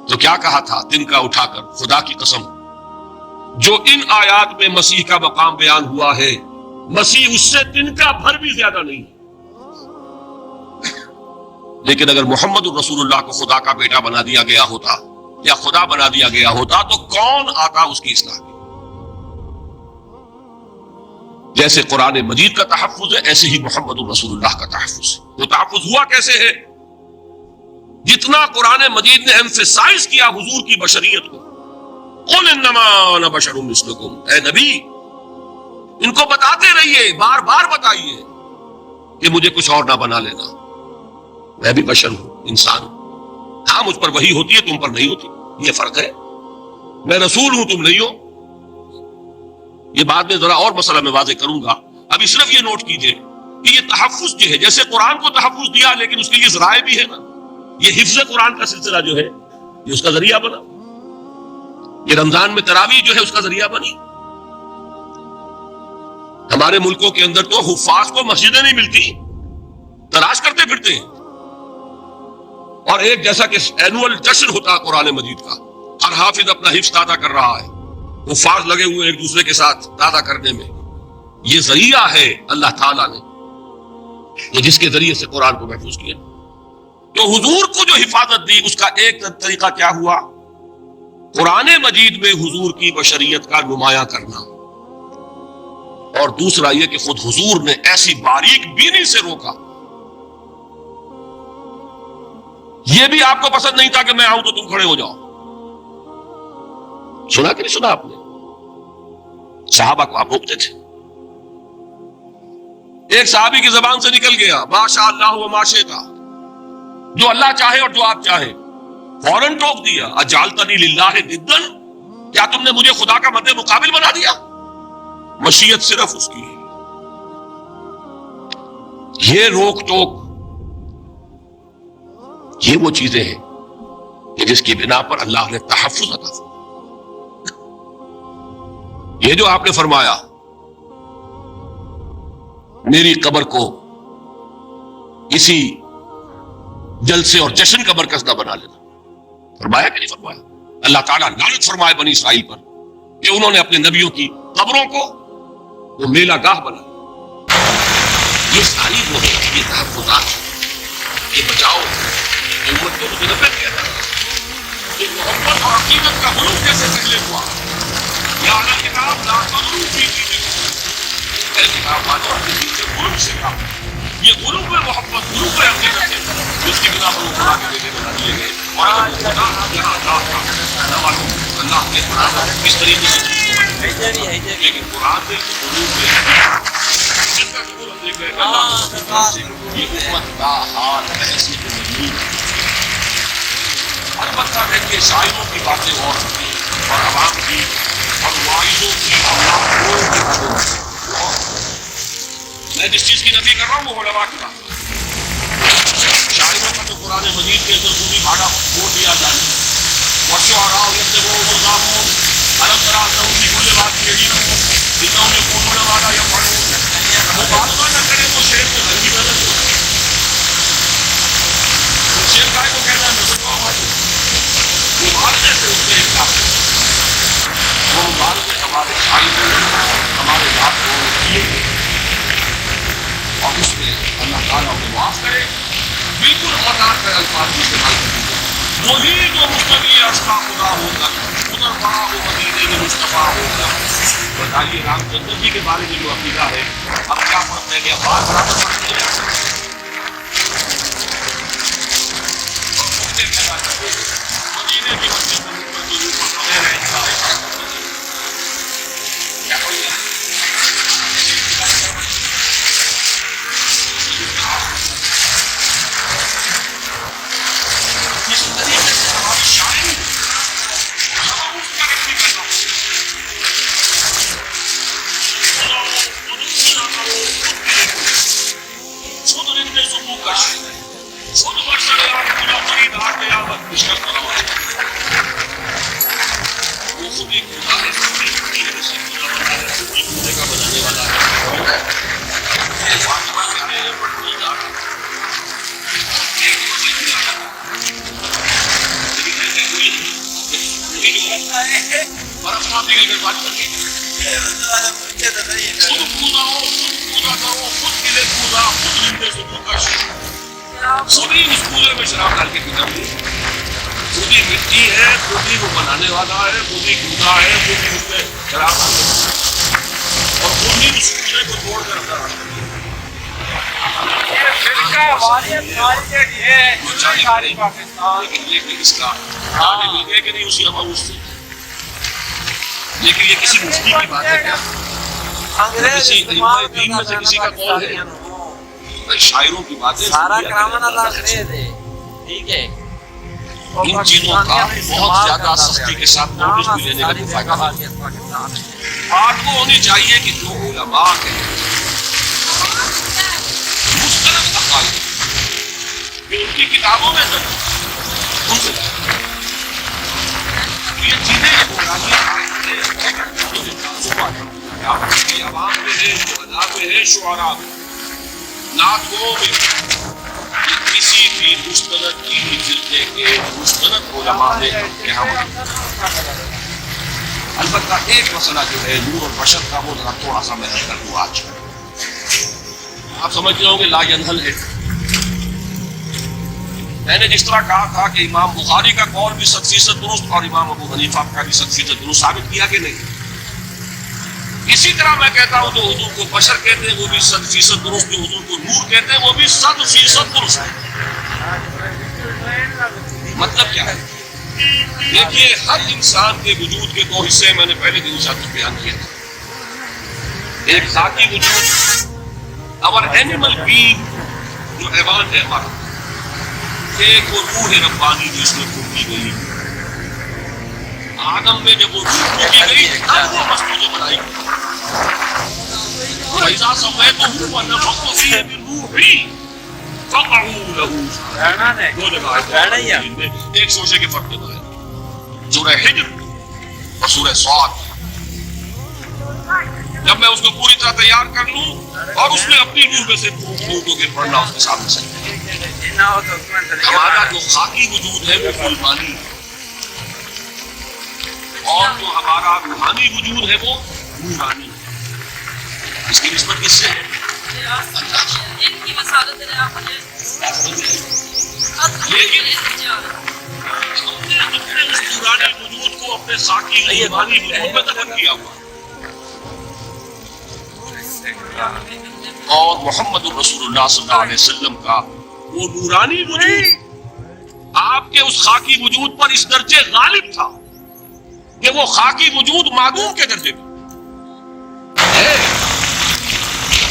تو کیا کہا تھا تنکا اٹھا کر، خدا کی قسم جو ان آیات میں مسیح کا مقام بیان ہوا ہے، مسیح اس سے تنکا بھر بھی زیادہ نہیں. لیکن اگر محمد الرسول اللہ کو خدا کا بیٹا بنا دیا گیا ہوتا یا خدا بنا دیا گیا ہوتا تو کون آتا اس کی اصلاح میں؟ جیسے قرآن مجید کا تحفظ ہے ایسے ہی محمد الرسول اللہ کا تحفظ ہے. وہ تحفظ ہوا کیسے ہے؟ جتنا قرآن مجید نے ایمفیسائز کیا حضور کی بشریت کو، قل انما انا بشر مثلکم، اے نبی ان کو بتاتے رہیے، بار بار بتائیے کہ مجھے کچھ اور نہ بنا لینا، میں بھی بشر ہوں، انسان ہوں. ہاں مجھ پر وحی ہوتی ہے، تم پر نہیں ہوتی، یہ فرق ہے. میں رسول ہوں، تم نہیں ہو. یہ بعد میں ذرا اور مسئلہ میں واضح کروں گا. ابھی صرف یہ نوٹ کیجئے کہ یہ تحفظ جو ہے، جیسے قرآن کو تحفظ دیا لیکن اس کے لیے ذرائع بھی ہے نا. یہ حفظ قرآن کا سلسلہ جو ہے یہ اس کا ذریعہ بنا. یہ رمضان میں تراویح جو ہے اس کا ذریعہ بنی. ہمارے ملکوں کے اندر تو حفاظ کو مسجدیں نہیں ملتی، تلاش کرتے پھرتے ہیں. اور ایک جیسا کہ اینول جشن ہوتا ہے قرآن مجید کا، ہر حافظ اپنا حفظ تازہ کر رہا ہے، حفاظ لگے ہوئے ایک دوسرے کے ساتھ تازہ کرنے میں. یہ ذریعہ ہے اللہ تعالیٰ نے کہ جس کے ذریعے سے قرآن کو محفوظ کیا. تو حضور کو جو حفاظت دی اس کا ایک طریقہ کیا ہوا؟ قرآن مجید میں حضور کی بشریت کا نمایاں کرنا، اور دوسرا یہ کہ خود حضور نے ایسی باریک بینی سے روکا. یہ بھی آپ کو پسند نہیں تھا کہ میں آؤں تو تم کھڑے ہو جاؤ. سنا کہ نہیں سنا آپ نے؟ صحابہ کو آپ روکتے تھے. ایک صحابی کی زبان سے نکل گیا ما شاء اللہ و ما شئت، جو اللہ چاہے اور جو آپ چاہیں. فوراً ٹوک دیا اجعلتنی للہ ندا، کیا تم نے مجھے خدا کا مد مقابل بنا دیا؟ مشیت صرف اس کی ہے. یہ روک ٹوک، یہ وہ چیزیں ہیں کہ جس کی بنا پر اللہ نے تحفظ عطا فرمایا. یہ جو آپ نے فرمایا میری قبر کو اسی جلسے اور جشن کا مرکز نہ بنا لینا، فرمایا کہ نہیں فرمایا؟ اللہ تعالیٰ لعنت فرمائے بنی اسرائیل پر کہ انہوں نے اپنے نبیوں کی قبروں کو وہ میلہ گاہ بنا. یہ ساری وہ ہے، یہ تحفظات، یہ بچاؤ امت کو متنفر کیا تھا. کہ محبت اور عقیدت کا غلو کیسے پہلے ہوا؟ یا اہل کتاب لا تغلو فی دینکم، اہل کتاب والوں اپنے دین سے غلو سے کام. یہ غلو محبت، غلو عقیدت ہے جس کی بنا پر وہ خدا کے بیٹے بنا دیے گئے. اور اللہ کے قرآن کس طریقے سے، لیکن قرآن سے غلو جس کا قبول ہم دیکھ رہے ہیں اللہ سے یہ امت کا حال ایسی نہیں. البتہ دیکھیے شاعروں کی باتیں اور عوام کی اور واعظوں کی میں جس چیز کی نفی کر رہا ہوں وہ علماء کی بات. شاعروں کا تو قرآن مجید کے اندر پوری بھاڑا چھوڑ دیا جائے. والشعراء يتبعهم الغاوون ألم تر أنهم في كل واد يهيمون إنهم يقولون ما لا يفعلون. مبالغہ نہ کرے تو شعر میں غریب ہے. شعر کا کو کہنا ہے نظر کو ہماری مبالغے سے اس میں ایک کام ہے. وہ مبالغے ہمارے شاعر ہمارے بات کو کیے اور اس میں اللہ تعالیٰ کو معاف کرے. بالکل خطرناک ہے الفاظ کی استعمال کریں. وہی جو مستقی عرش کا خدا ہوگا، ادھر بڑا وہ مدینے میں مصطفیٰ ہوگا. بتائیے رام چندر جی کے بارے میں جو عقیدہ ہے اب کیا فرق ہے؟ کہ بات برابر فرق نہیں ہے. مدینے کی مسجد خود برسر پورا خرید آ گیا مشکل کرو وہ خود ہی خدا ہے خودے کا بنانے والا ہے برف نہ پگل کر بات کر کے خود پودا ہو خود پودا کرو خود قلعے پودا خود رندے سے پوکش سبھی اس پورے میں شراب ڈال کے پیتا ہوں خود ہی مٹی ہے خود ہی وہ بنانے والا ہے خود ہی کھودا ہے خود ہی اس میں شراب ڈال کے اور خود ہی اس پورے کو توڑ کر اندر آتا لیکن اس کا آنے مل گئے کہ نہیں اسی ہم اس سے لیکن یہ کسی مفتی کی بات ہے کیا کسی علماء دین میں سے کسی کا قول ہے شاعروں کی باتیں ان چیزوں کا بہت زیادہ سستی کے ساتھ نوٹس بھی لینے کا فائدہ آپ کو ہونی چاہیے کہ جو علماء کے مستند عقائد کہ ان کی کتابوں میں درج ان سے یہ چیزیں عوام میں ہے شہداء میں ہے شعراء میں نعتوں میں کسی بھی مستند کی جلدے کے مستند علماء نے یہاں البتہ ایک مسئلہ جو ہے نور اور بشر کا وہ ذرا تھوڑا سا میں کر دوں آج آپ سمجھ رہے ہوں گے لا ینحل ہے میں نے جس طرح کہا تھا کہ امام بخاری کا قول بھی 100% درست اور امام ابو حنیفہ کا بھی 100% درست ثابت کیا کہ نہیں اسی طرح میں کہتا ہوں جو حضور کو بشر کہتے ہیں وہ بھی 100% درست جو حضور کو نور کہتے ہیں وہ بھی 100% درست ہے مطلب کیا ہے دیکھیے ہر انسان کے وجود کے دو حصے میں نے پہلے دن شاید بیان کیا تھا ایک ذاتی وجود اور اینیمل بینگ جو حیوان ہے ہمارا ایک وہ روح ربانی جس میں پھوٹی گئی آدم میں جب وہ روح پھوٹی گئی تب وہ مسجد بنائی فَإِذَا سَوَّيْتُهُ وَنَفَخْتُ فِيهِ مِنْ رُوحِي فَقَعُوا لَهُ دو جگہ ایک سوچے کے فرق دینا ہے سورہ حجر اور سورہ صاد جب میں اس کو پوری طرح تیار کر لوں اور اس میں اپنی روح میں سے پھوٹوں کے پڑھنا اس کے سامنے سکتے ہمارا جو خاکی وجود ہے وہ فلمانی اور جو ہمارا روحانی وجود ہے وہ نورانی اس کی نسبت کس سے ہے لیکن ہم نے اپنے اس نورانی وجود کو اپنے خاکی روحانی وجود میں دفن کیا ہوا اور محمد رسول اللہ صلی اللہ علیہ وسلم کا وہ نورانی وجود آپ کے اس خاکی وجود پر اس درجے غالب تھا کہ وہ خاکی وجود معدوم کے درجے میں ہے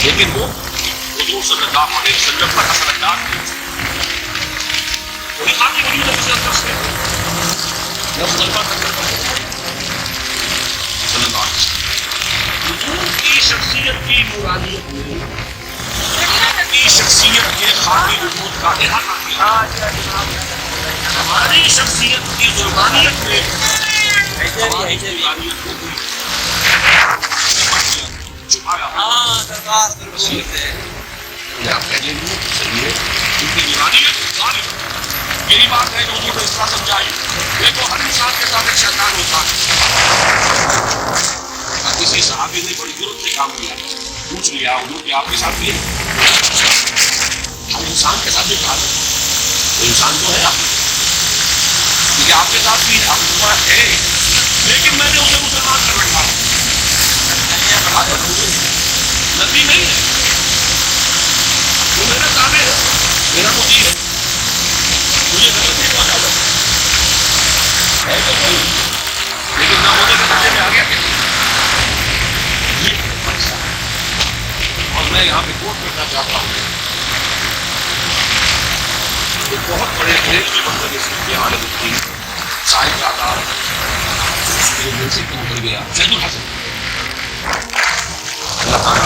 لیکن وہ حضور صلی اللہ علیہ وسلم پر اثر انداز نہیں وہی خاکی وجود ہے صلی اللہ علیہ وسلم حضور کی شخصیت کی نورانیت میں کی شخصیت کے خاکی وجود کا احاطہ کیا ہماری شخصیت کی ظلمانیت میں ہماری ظلمانیت کو بھی چھپایا کیونکہ ظلمانیت ظالم یہی بات ہے جو حضور نے اس طرح سمجھائی دیکھو ہر انسان کے ساتھ ایک شیطان ہوتا ہے کسی صحابی نے بڑی ضرورت سے کام کیا پوچھ لیا حضور کہ آپ کے ساتھ بھی ہے ہر انسان کے ساتھ بھی کہا وہ انسان تو ہے آپ کیونکہ آپ کے ساتھ بھی آپ ہے لیکن میں نے اسے مسلمان کر رکھا نبی نہیں ہے وہ میرا تابع ہے میرا مطیع ہے مجھے غلطی پہنچا دو ہے تو صحیح لیکن نہ ہونے کے درجے میں آ گیا کہ اور میں یہاں پہ کوٹ کرنا چاہتا ہوں ایک بہت بڑے انگریز کے مطلب اس کے حالت کی صاحب زیادہ میرے دل سے کیوں کر گیا زید الحسن اللہ تعالیٰ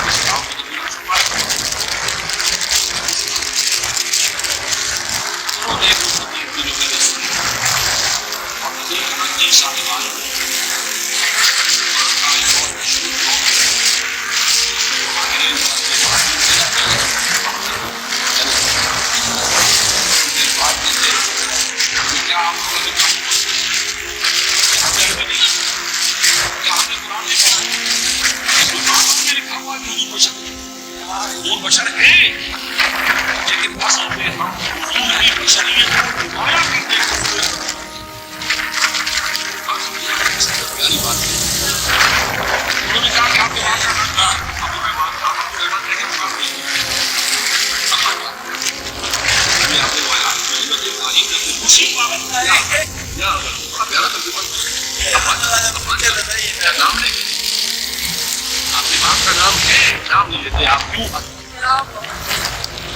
اس کام کو دنیا چھپا نام نہیں لیتے آپ کیوں؟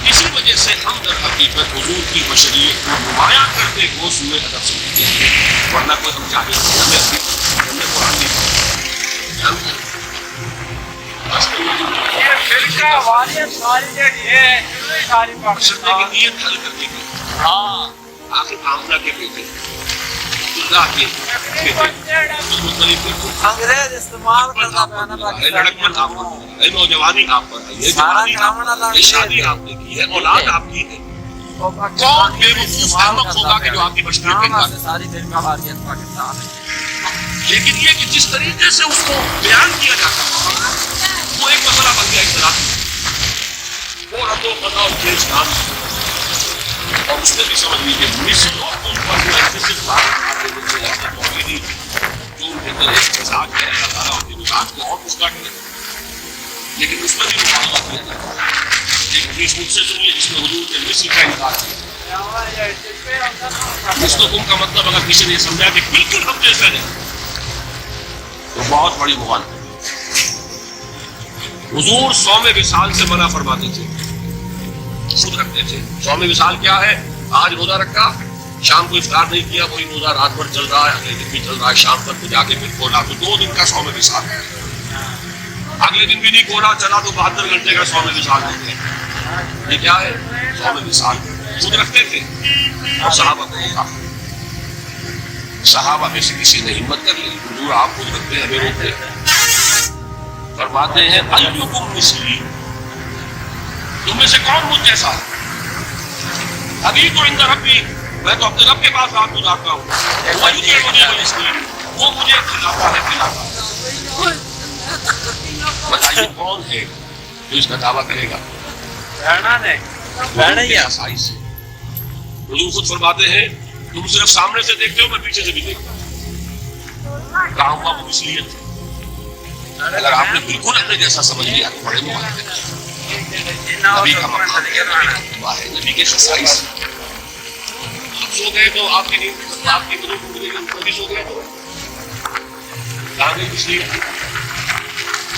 اسی وجہ سے ہم در حقیقت حضور کی بشریت کو نمایاں کرتے ہوئے سوئے ادب سمجھتے ہیں، ورنہ کوئی ہم چاہتے ہیں ہمیں قرآن نہیں بشرطے کی نیت حل کرنے کی۔ آخر آمنہ کے بیٹے اللہ کے انگریز استعمال کرتا ہے نا لڑکپن آپ پر ہے، نوجوانی آپ پر ہے، یہ جوانی آپ پر ہے، یہ شادی آپ نے کی ہے، اولاد آپ کی ہے۔ کون بے وقوف احمق ہوگا کہ جو آپ کی بشریت پہ جائے؟ ساری فلم آبادیت پاکستان ہے۔ لیکن یہ کہ جس طریقے سے اس کو بیان کیا جاتا ہے وہ ایک مسئلہ بن گیا اختلاف اور رتو پتا اور کھیل کام، اور اس نے بھی سمجھ لیجیے مصر اور ان پر جو ایکسیسو بات آتے بچے ایسے توحیدی جو ان کے اندر ایک مزاج ہے اللہ تعالیٰ ان کے مزاج کو اور اس کا کرے، لیکن اس میں بھی مقابلہ کیا جاتا ہے۔ ایک حدیث مجھ سے سنیے جس میں حضور کے مصر کا انکار کیا، مثلکم کا مطلب اگر کسی نے سمجھا کہ بالکل ہم جیسے نہیں تو بہت بڑی مخالفت۔ حضور صوم وصال سے منع فرماتے تھے، خود رکھتے تھے۔ صوم وصال کیا ہے؟ آج روزہ رکھا، شام کو افطار نہیں کیا، وہی روزہ رات بھر چل رہا ہے، اگلے دن بھی چل رہا ہے، شام پر جا کے پھر کھولا، تو 2 دن کا صوم وصال ہے۔ اگلے دن بھی نہیں کھولا، چلا تو 72 گھنٹے کا صوم وصال ہوتے ہیں۔ یہ کیا ہے؟ صوم وصال خود رکھتے تھے اور صحابہ کو روکا۔ صحابہ میں سے کسی نے ہمت کر لی، حضور آپ خود رکھتے ہیں ہمیں روکتے ہیں، فرماتے ہیں ایکم مثلی، تم میں سے کون مجھ جیسا ہے؟ ابھی تو عند ربی، میں تو اپنے رب کے پاس رات گزارتا ہوں، وہ مجھے کھلاتا ہے پلاتا ہے۔ بتائیے کون ہے جو اس کا دعویٰ کرے گا؟ آسائی سے حضور خود فرماتے ہیں تم صرف سامنے سے دیکھتے ہو، میں پیچھے سے بھی دیکھتا ہوں۔ کہاں ہوا وہ مثلیت؟ اگر آپ نے بالکل اپنے جیسا سمجھ لیا تو بڑے مخالف ہیں۔ نبی کا مقام ہے، نبی کا رتبہ ہے، نبی کے خصائص ہیں۔ آپ سو گئے تو آپ کی نیند آپ کی مدد کو ملے گی، کبھی سو گئے تو کہاں گئی مثلیت؟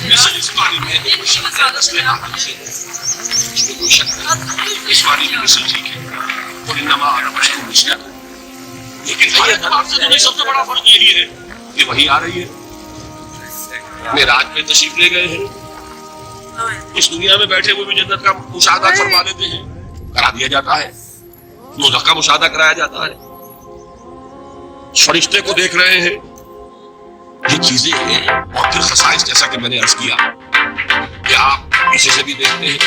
مثل اس معنی میں ایک شک ہے، نسل آدم سے اس میں کوئی شک نہیں، اس معنی میں مثل ٹھیک ہے، اور انما انا بشر مثلکم۔ لیکن ہر اعتبار سے تمہیں سب سے بڑا فرق یہی ہے کہ وہی آ رہی ہے۔ معراج میں تشریف لے گئے ہیں، اس دنیا میں بیٹھے ہوئے بھی جنت کا مشاہدہ فرما لیتے ہیں، کرا دیا جاتا ہے، دوزخ کا مشاہدہ کرایا جاتا ہے، فرشتے کو دیکھ رہے ہیں، یہ چیزیں ہیں۔ اور پھر خصائص جیسا کہ میں نے عرض کیا کہ آپ پیچھے سے بھی دیکھتے ہیں۔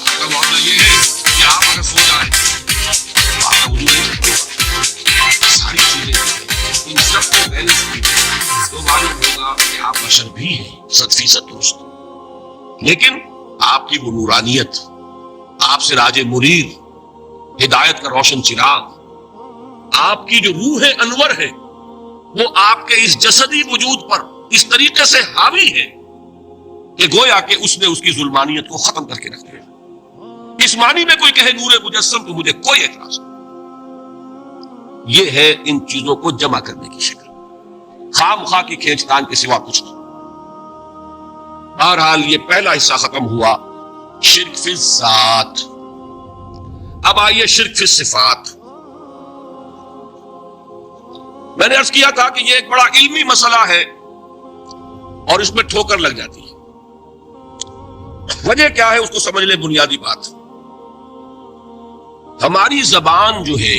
آپ کا معاملہ یہ ہے کہ آپ اگر سو جائیں تو آپ کا وضو نہیں کرتے، ساری چیزیں ان سب کو بیلنس کی تو معلوم ہوگا کہ آپ بشر بھی ہیں 100% درست، لیکن آپ کی وہ نورانیت، آپ سے راج منیر، ہدایت کا روشن چراغ، آپ کی جو روح انور ہے وہ آپ کے اس جسدی وجود پر اس طریقے سے حاوی ہے کہ گویا کہ اس نے اس کی ظلمانیت کو ختم کر کے رکھ دیا۔ اس معنی میں کوئی کہے نور مجسم تو مجھے کوئی اعتراض نہیں۔ یہ ہے ان چیزوں کو جمع کرنے کی شکل، خواہ مخواہ کی کھینچ تان کے سوا کچھ نہیں۔ بہرحال یہ پہلا حصہ ختم ہوا، شرک فی الذات۔ اب آئیے شرک فی الصفات۔ میں نے عرض کیا تھا کہ یہ ایک بڑا علمی مسئلہ ہے اور اس میں ٹھوکر لگ جاتی ہے۔ وجہ کیا ہے اس کو سمجھ لیں۔ بنیادی بات، ہماری زبان جو ہے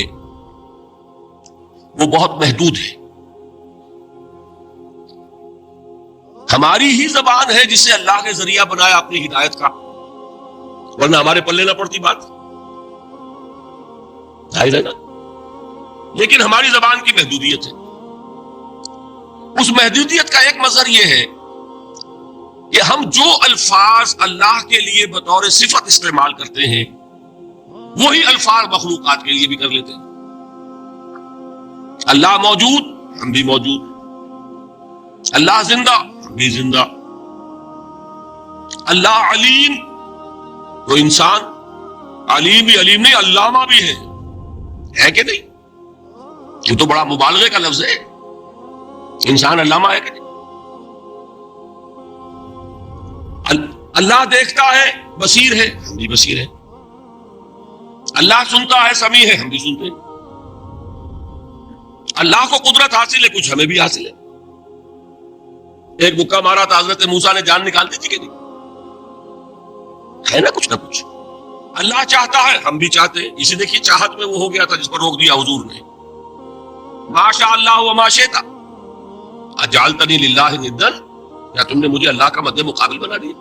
وہ بہت محدود ہے۔ ہماری ہی زبان ہے جسے اللہ نے ذریعہ بنایا اپنی ہدایت کا، ورنہ ہمارے پلے نہ پڑتی بات، ظاہر ہے نا۔ لیکن ہماری زبان کی محدودیت ہے۔ اس محدودیت کا ایک مظہر یہ ہے کہ ہم جو الفاظ اللہ کے لیے بطور صفت استعمال کرتے ہیں وہی الفاظ مخلوقات کے لیے بھی کر لیتے ہیں۔ اللہ موجود، ہم بھی موجود، اللہ زندہ، ہم بھی زندہ، اللہ علیم، تو انسان علیم بھی علیم نہیں، علامہ بھی ہے کہ نہیں؟ یہ تو بڑا مبالغے کا لفظ ہے، انسان علامہ ہے کہ نہیں؟ اللہ دیکھتا ہے بصیر ہے، ہم بھی بصیر ہیں، اللہ سنتا ہے سمیع ہے، ہم بھی سنتے ہیں، اللہ کو قدرت حاصل ہے، کچھ ہمیں بھی حاصل ہے۔ ایک مکہ مارا تھا حضرت موسیٰ نے، جان نکال دی تھی کہ نہیں؟ ہے نا کچھ نہ کچھ اللہ چاہتا ہے، ہم بھی چاہتے ہیں، اسی دیکھیے چاہت میں وہ ہو گیا تھا جس پر روک دیا حضور نے، ما شاء اللہ وما شئت اجعلتنی للہ ندا، یا تم نے مجھے اللہ کا مد مقابل بنا دیا۔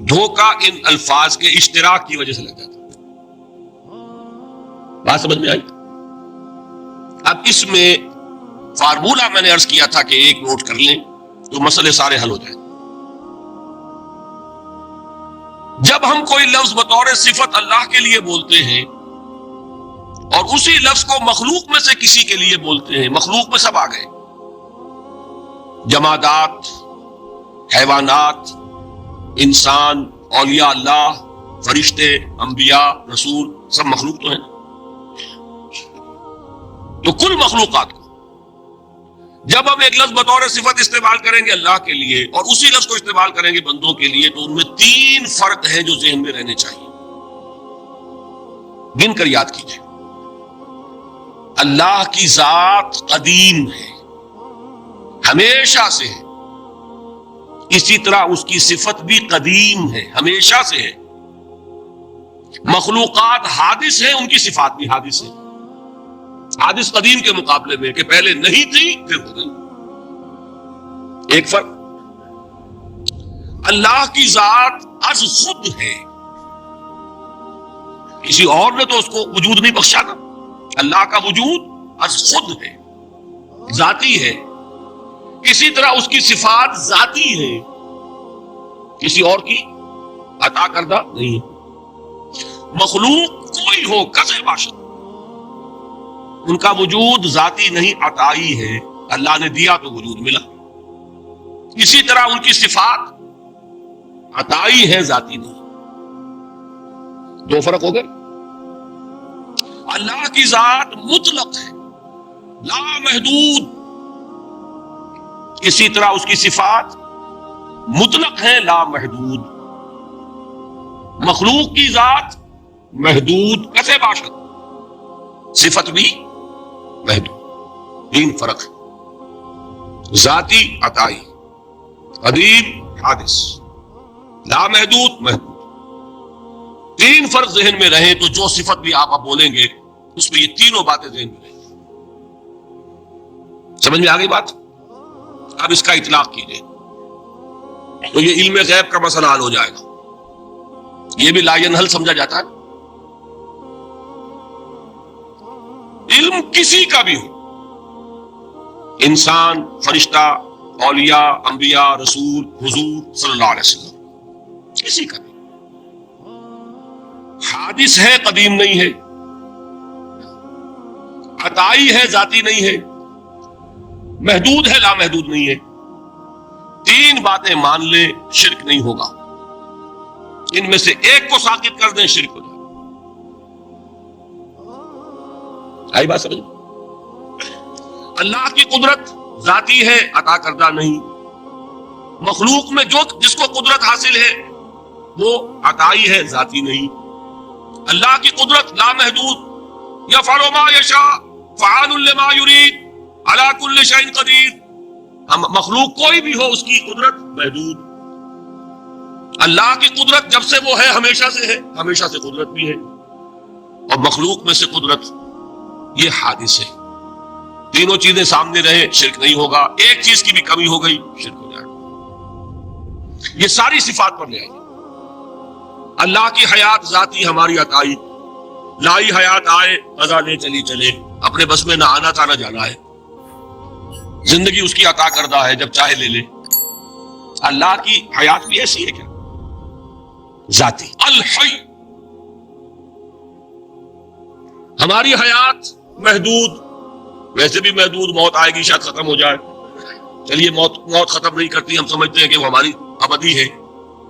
دھوکہ ان الفاظ کے اشتراک کی وجہ سے لگ جاتا۔ بات سمجھ میں آئی؟ اب اس میں فارمولہ میں نے عرض کیا تھا کہ ایک نوٹ کر لیں تو مسئلے سارے حل ہو جائیں۔ جب ہم کوئی لفظ بطور صفت اللہ کے لیے بولتے ہیں اور اسی لفظ کو مخلوق میں سے کسی کے لیے بولتے ہیں، مخلوق میں سب آ گئے، جمادات، حیوانات، انسان، اولیاء اللہ، فرشتے، انبیاء، رسول، سب مخلوق تو ہیں، تو کل مخلوقات کو جب ہم ایک لفظ بطور صفت استعمال کریں گے اللہ کے لیے اور اسی لفظ کو استعمال کریں گے بندوں کے لیے، تو ان میں 3 فرق ہیں جو ذہن میں رہنے چاہیے، گن کر یاد کیجیے۔ اللہ کی ذات قدیم ہے، ہمیشہ سے ہے، اسی طرح اس کی صفت بھی قدیم ہے، ہمیشہ سے ہے۔ مخلوقات حادث ہیں، ان کی صفات بھی حادث ہیں، حادث قدیم کے مقابلے میں کہ پہلے نہیں تھی پھر ہو گئی۔ ایک فرق، اللہ کی ذات از خود ہے، کسی اور نے تو اس کو وجود نہیں بخشا نا، اللہ کا وجود از خود ہے، ذاتی ہے، اسی طرح اس کی صفات ذاتی ہے، کسی اور کی عطا کردہ نہیں ہے۔ مخلوق کوئی ہو کسے باشد، ان کا وجود ذاتی نہیں عطائی ہے، اللہ نے دیا تو وجود ملا، اسی طرح ان کی صفات عطائی ہے، ذاتی نہیں۔ 2 فرق ہو گئے۔ اللہ کی ذات مطلق ہے، لا محدود، اسی طرح اس کی صفات مطلق ہے، لا محدود۔ مخلوق کی ذات محدود کسے باشد، صفت بھی محدود، 3 فرق ہے، ذاتی عطائی، قدیم حادث، لا محدود محدود۔ 3 فرق ذہن میں رہیں تو جو صفت بھی آپ بولیں گے اس میں یہ تینوں باتیں ذہن میں رہیں۔ سمجھ میں آ گئی بات؟ اب اس کا اطلاق کیجئے تو یہ علم غیب کا مسئلہ حل ہو جائے گا۔ یہ بھی لا ینحل سمجھا جاتا ہے، علم کسی کا بھی ہو، انسان، فرشتہ، اولیاء، انبیاء، رسول، حضور صلی اللہ علیہ وسلم، کسی کا بھی حادث ہے، قدیم نہیں ہے، عطائی ہے، ذاتی نہیں ہے، محدود ہے، لا محدود نہیں ہے۔ 3 باتیں مان لیں، شرک نہیں ہوگا، ان میں سے ایک کو ساقط کر دیں، شرک ہو جائے۔ آئی بات سمجھ؟ اللہ کی قدرت ذاتی ہے، عطا کردہ نہیں۔ مخلوق میں جس کو قدرت حاصل ہے وہ عطائی ہے، ذاتی نہیں۔ اللہ کی قدرت لامحدود، یفعل ما یشاء فعال لما یرید علی کل شیء قدیر۔ ہم مخلوق کوئی بھی ہو، اس کی قدرت محدود۔ اللہ کی قدرت جب سے وہ ہے ہمیشہ سے ہے، ہمیشہ سے قدرت بھی ہے، اور مخلوق میں سے قدرت یہ حادث ہے۔ تینوں چیزیں سامنے رہے، شرک نہیں ہوگا۔ ایک چیز کی بھی کمی ہو گئی، شرک ہو جائے گا۔ یہ ساری صفات پر لے آئیے۔ اللہ کی حیات ذاتی، ہماری عطائی، لائی حیات آئے، قضا لے چلی چلے، اپنے بس میں نہ آنا تھا نہ جانا ہے، زندگی اس کی عطا کردہ ہے، جب چاہے لے لے۔ اللہ کی حیات بھی ایسی ہے کیا؟ ذاتی، الحی۔ ہماری حیات محدود، ویسے بھی محدود، موت آئے گی شاید ختم ہو جائے، چلیے موت ختم نہیں کرتی، ہم سمجھتے ہیں کہ وہ ہماری ابدی ہے۔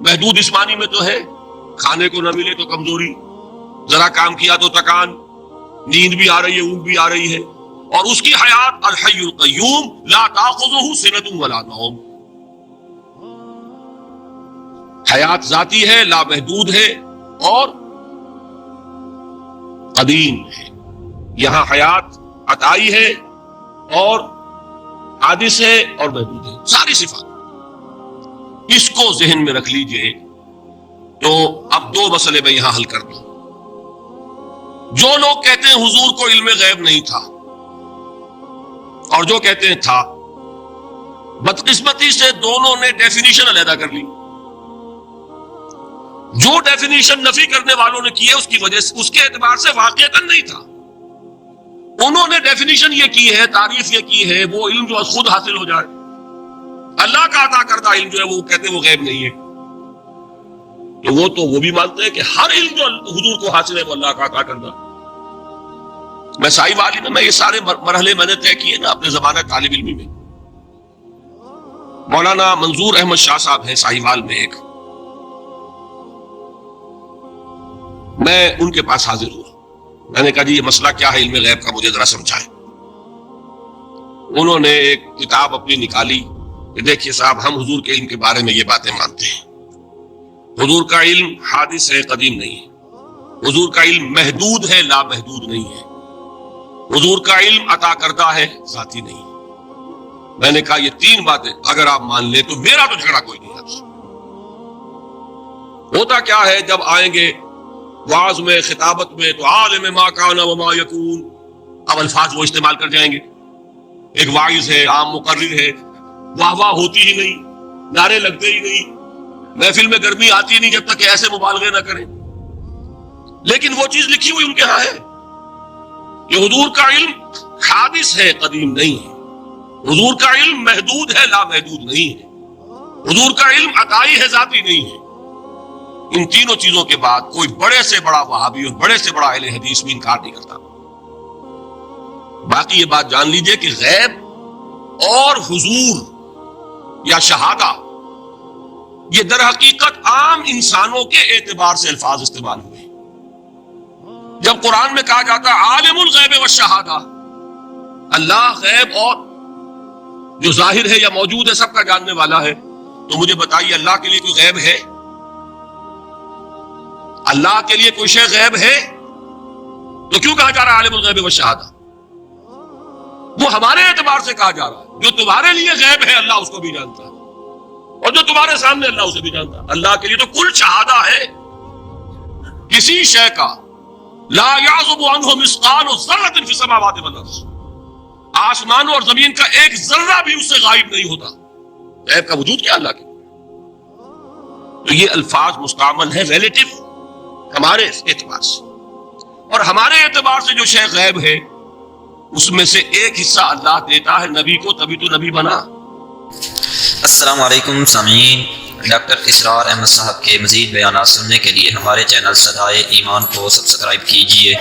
محدود اس معنی میں تو ہے کھانے کو نہ ملے تو کمزوری، ذرا کام کیا تو تکان، نیند بھی آ رہی ہے، اونگ بھی آ رہی ہے، اور اس کی حیات الحی القیوم لا تاخذہ سنۃ ولا نوم۔ حیات ذاتی ہے، لامحدود ہے اور قدیم ہے. یہاں حیات عطائی ہے اور حادث ہے اور محدود ہے، ساری صفات. اس کو ذہن میں رکھ لیجئے. تو اب دو مسئلے میں یہاں حل کر دوں. جو لوگ کہتے ہیں حضور کو علم غیب نہیں تھا اور جو کہتے ہیں تھا، بدقسمتی سے دونوں نے ڈیفینیشن علیحدہ کر لی. جو ڈیفینیشن نفی کرنے والوں نے کی ہے اس کی وجہ سے، اس کے اعتبار سے واقعتاً نہیں تھا. انہوں نے ڈیفینیشن یہ کی ہے، تعریف یہ کی ہے، وہ علم جو خود حاصل ہو جائے. اللہ کا عطا کردہ علم جو ہے وہ کہتے ہیں وہ غیب نہیں ہے. تو وہ بھی مانتے ہیں کہ ہر علم جو حضور کو حاصل ہے وہ اللہ کا عطا کردہ. میں سائی والی میں یہ سارے مرحلے میں نے طے کیے نا اپنے زمانہ طالب علمی میں. مولانا منظور احمد شاہ صاحب ہیں سائی وال میں ایک، میں ان کے پاس حاضر ہوا. میں نے کہا جی یہ مسئلہ کیا ہے علم غیب کا، مجھے ذرا سمجھائیں. انہوں نے ایک کتاب اپنی نکالی کہ دیکھیے صاحب، ہم حضور کے علم کے بارے میں یہ باتیں مانتے ہیں. حضور کا علم حادث ہے، قدیم نہیں ہے. حضور کا علم محدود ہے، لامحدود نہیں ہے. حضور کا علم عطا کردہ ہے، ذاتی نہیں. میں نے کہا یہ تین باتیں اگر آپ مان لیں تو میرا تو جھگڑا کوئی نہیں ہے. ہوتا کیا ہے جب آئیں گے وعظ میں، خطابت میں، تو عالم ما کان وما یکون، اب الفاظ وہ استعمال کر جائیں گے. ایک واعظ ہے، عام مقرر ہے، واہ واہ ہوتی ہی نہیں، نعرے لگتے ہی نہیں، محفل میں گرمی آتی نہیں جب تک کہ ایسے مبالغے نہ کریں. لیکن وہ چیز لکھی ہوئی ان کے ہاں ہے کہ حضور کا علم حادث ہے، قدیم نہیں ہے. حضور کا علم محدود ہے، لامحدود نہیں ہے. حضور کا علم عطائی ہے، ذاتی نہیں ہے. ان تینوں چیزوں کے بعد کوئی بڑے سے بڑا وہابی اور بڑے سے بڑا اہل حدیث بھی انکار نہیں کرتا. باقی یہ بات جان لیجئے کہ غیب اور حضور یا شہادہ یہ در حقیقت عام انسانوں کے اعتبار سے الفاظ استعمال ہوئے. جب قرآن میں کہا جاتا ہے عالم الغیب والشہادہ، اللہ غیب اور جو ظاہر ہے یا موجود ہے سب کا جاننے والا ہے، تو مجھے بتائیے اللہ کے لیے کوئی غیب ہے؟ اللہ کے لیے کوئی شے غیب ہے؟ تو کیوں کہا جا رہا ہے عالم الغیب والشہادہ؟ وہ ہمارے اعتبار سے کہا جا رہا ہے. جو تمہارے لیے غیب ہے اللہ اس کو بھی جانتا ہے، اور جو تمہارے سامنے اللہ اسے بھی جانتا ہے. اللہ کے لیے تو کل شہادہ ہے. کسی شے کا لا یعزب عنہ مثقال ذرۃ فی السماوات والارض، آسمانوں اور زمین کا ایک ذرہ بھی اس سے غائب نہیں ہوتا. غیب کا وجود کیا اللہ کے؟ تو یہ الفاظ مستعمل ہے ریلیٹو ہمارے اعتبار سے، اور ہمارے اعتبار سے جو شے غیب ہے اس میں سے ایک حصہ اللہ دیتا ہے نبی کو، تبھی تو نبی بنا. السلام علیکم سامعین، ڈاکٹر اسرار احمد صاحب کے مزید بیانات سننے کے لیے ہمارے چینل صدائے ایمان کو سبسکرائب کیجیے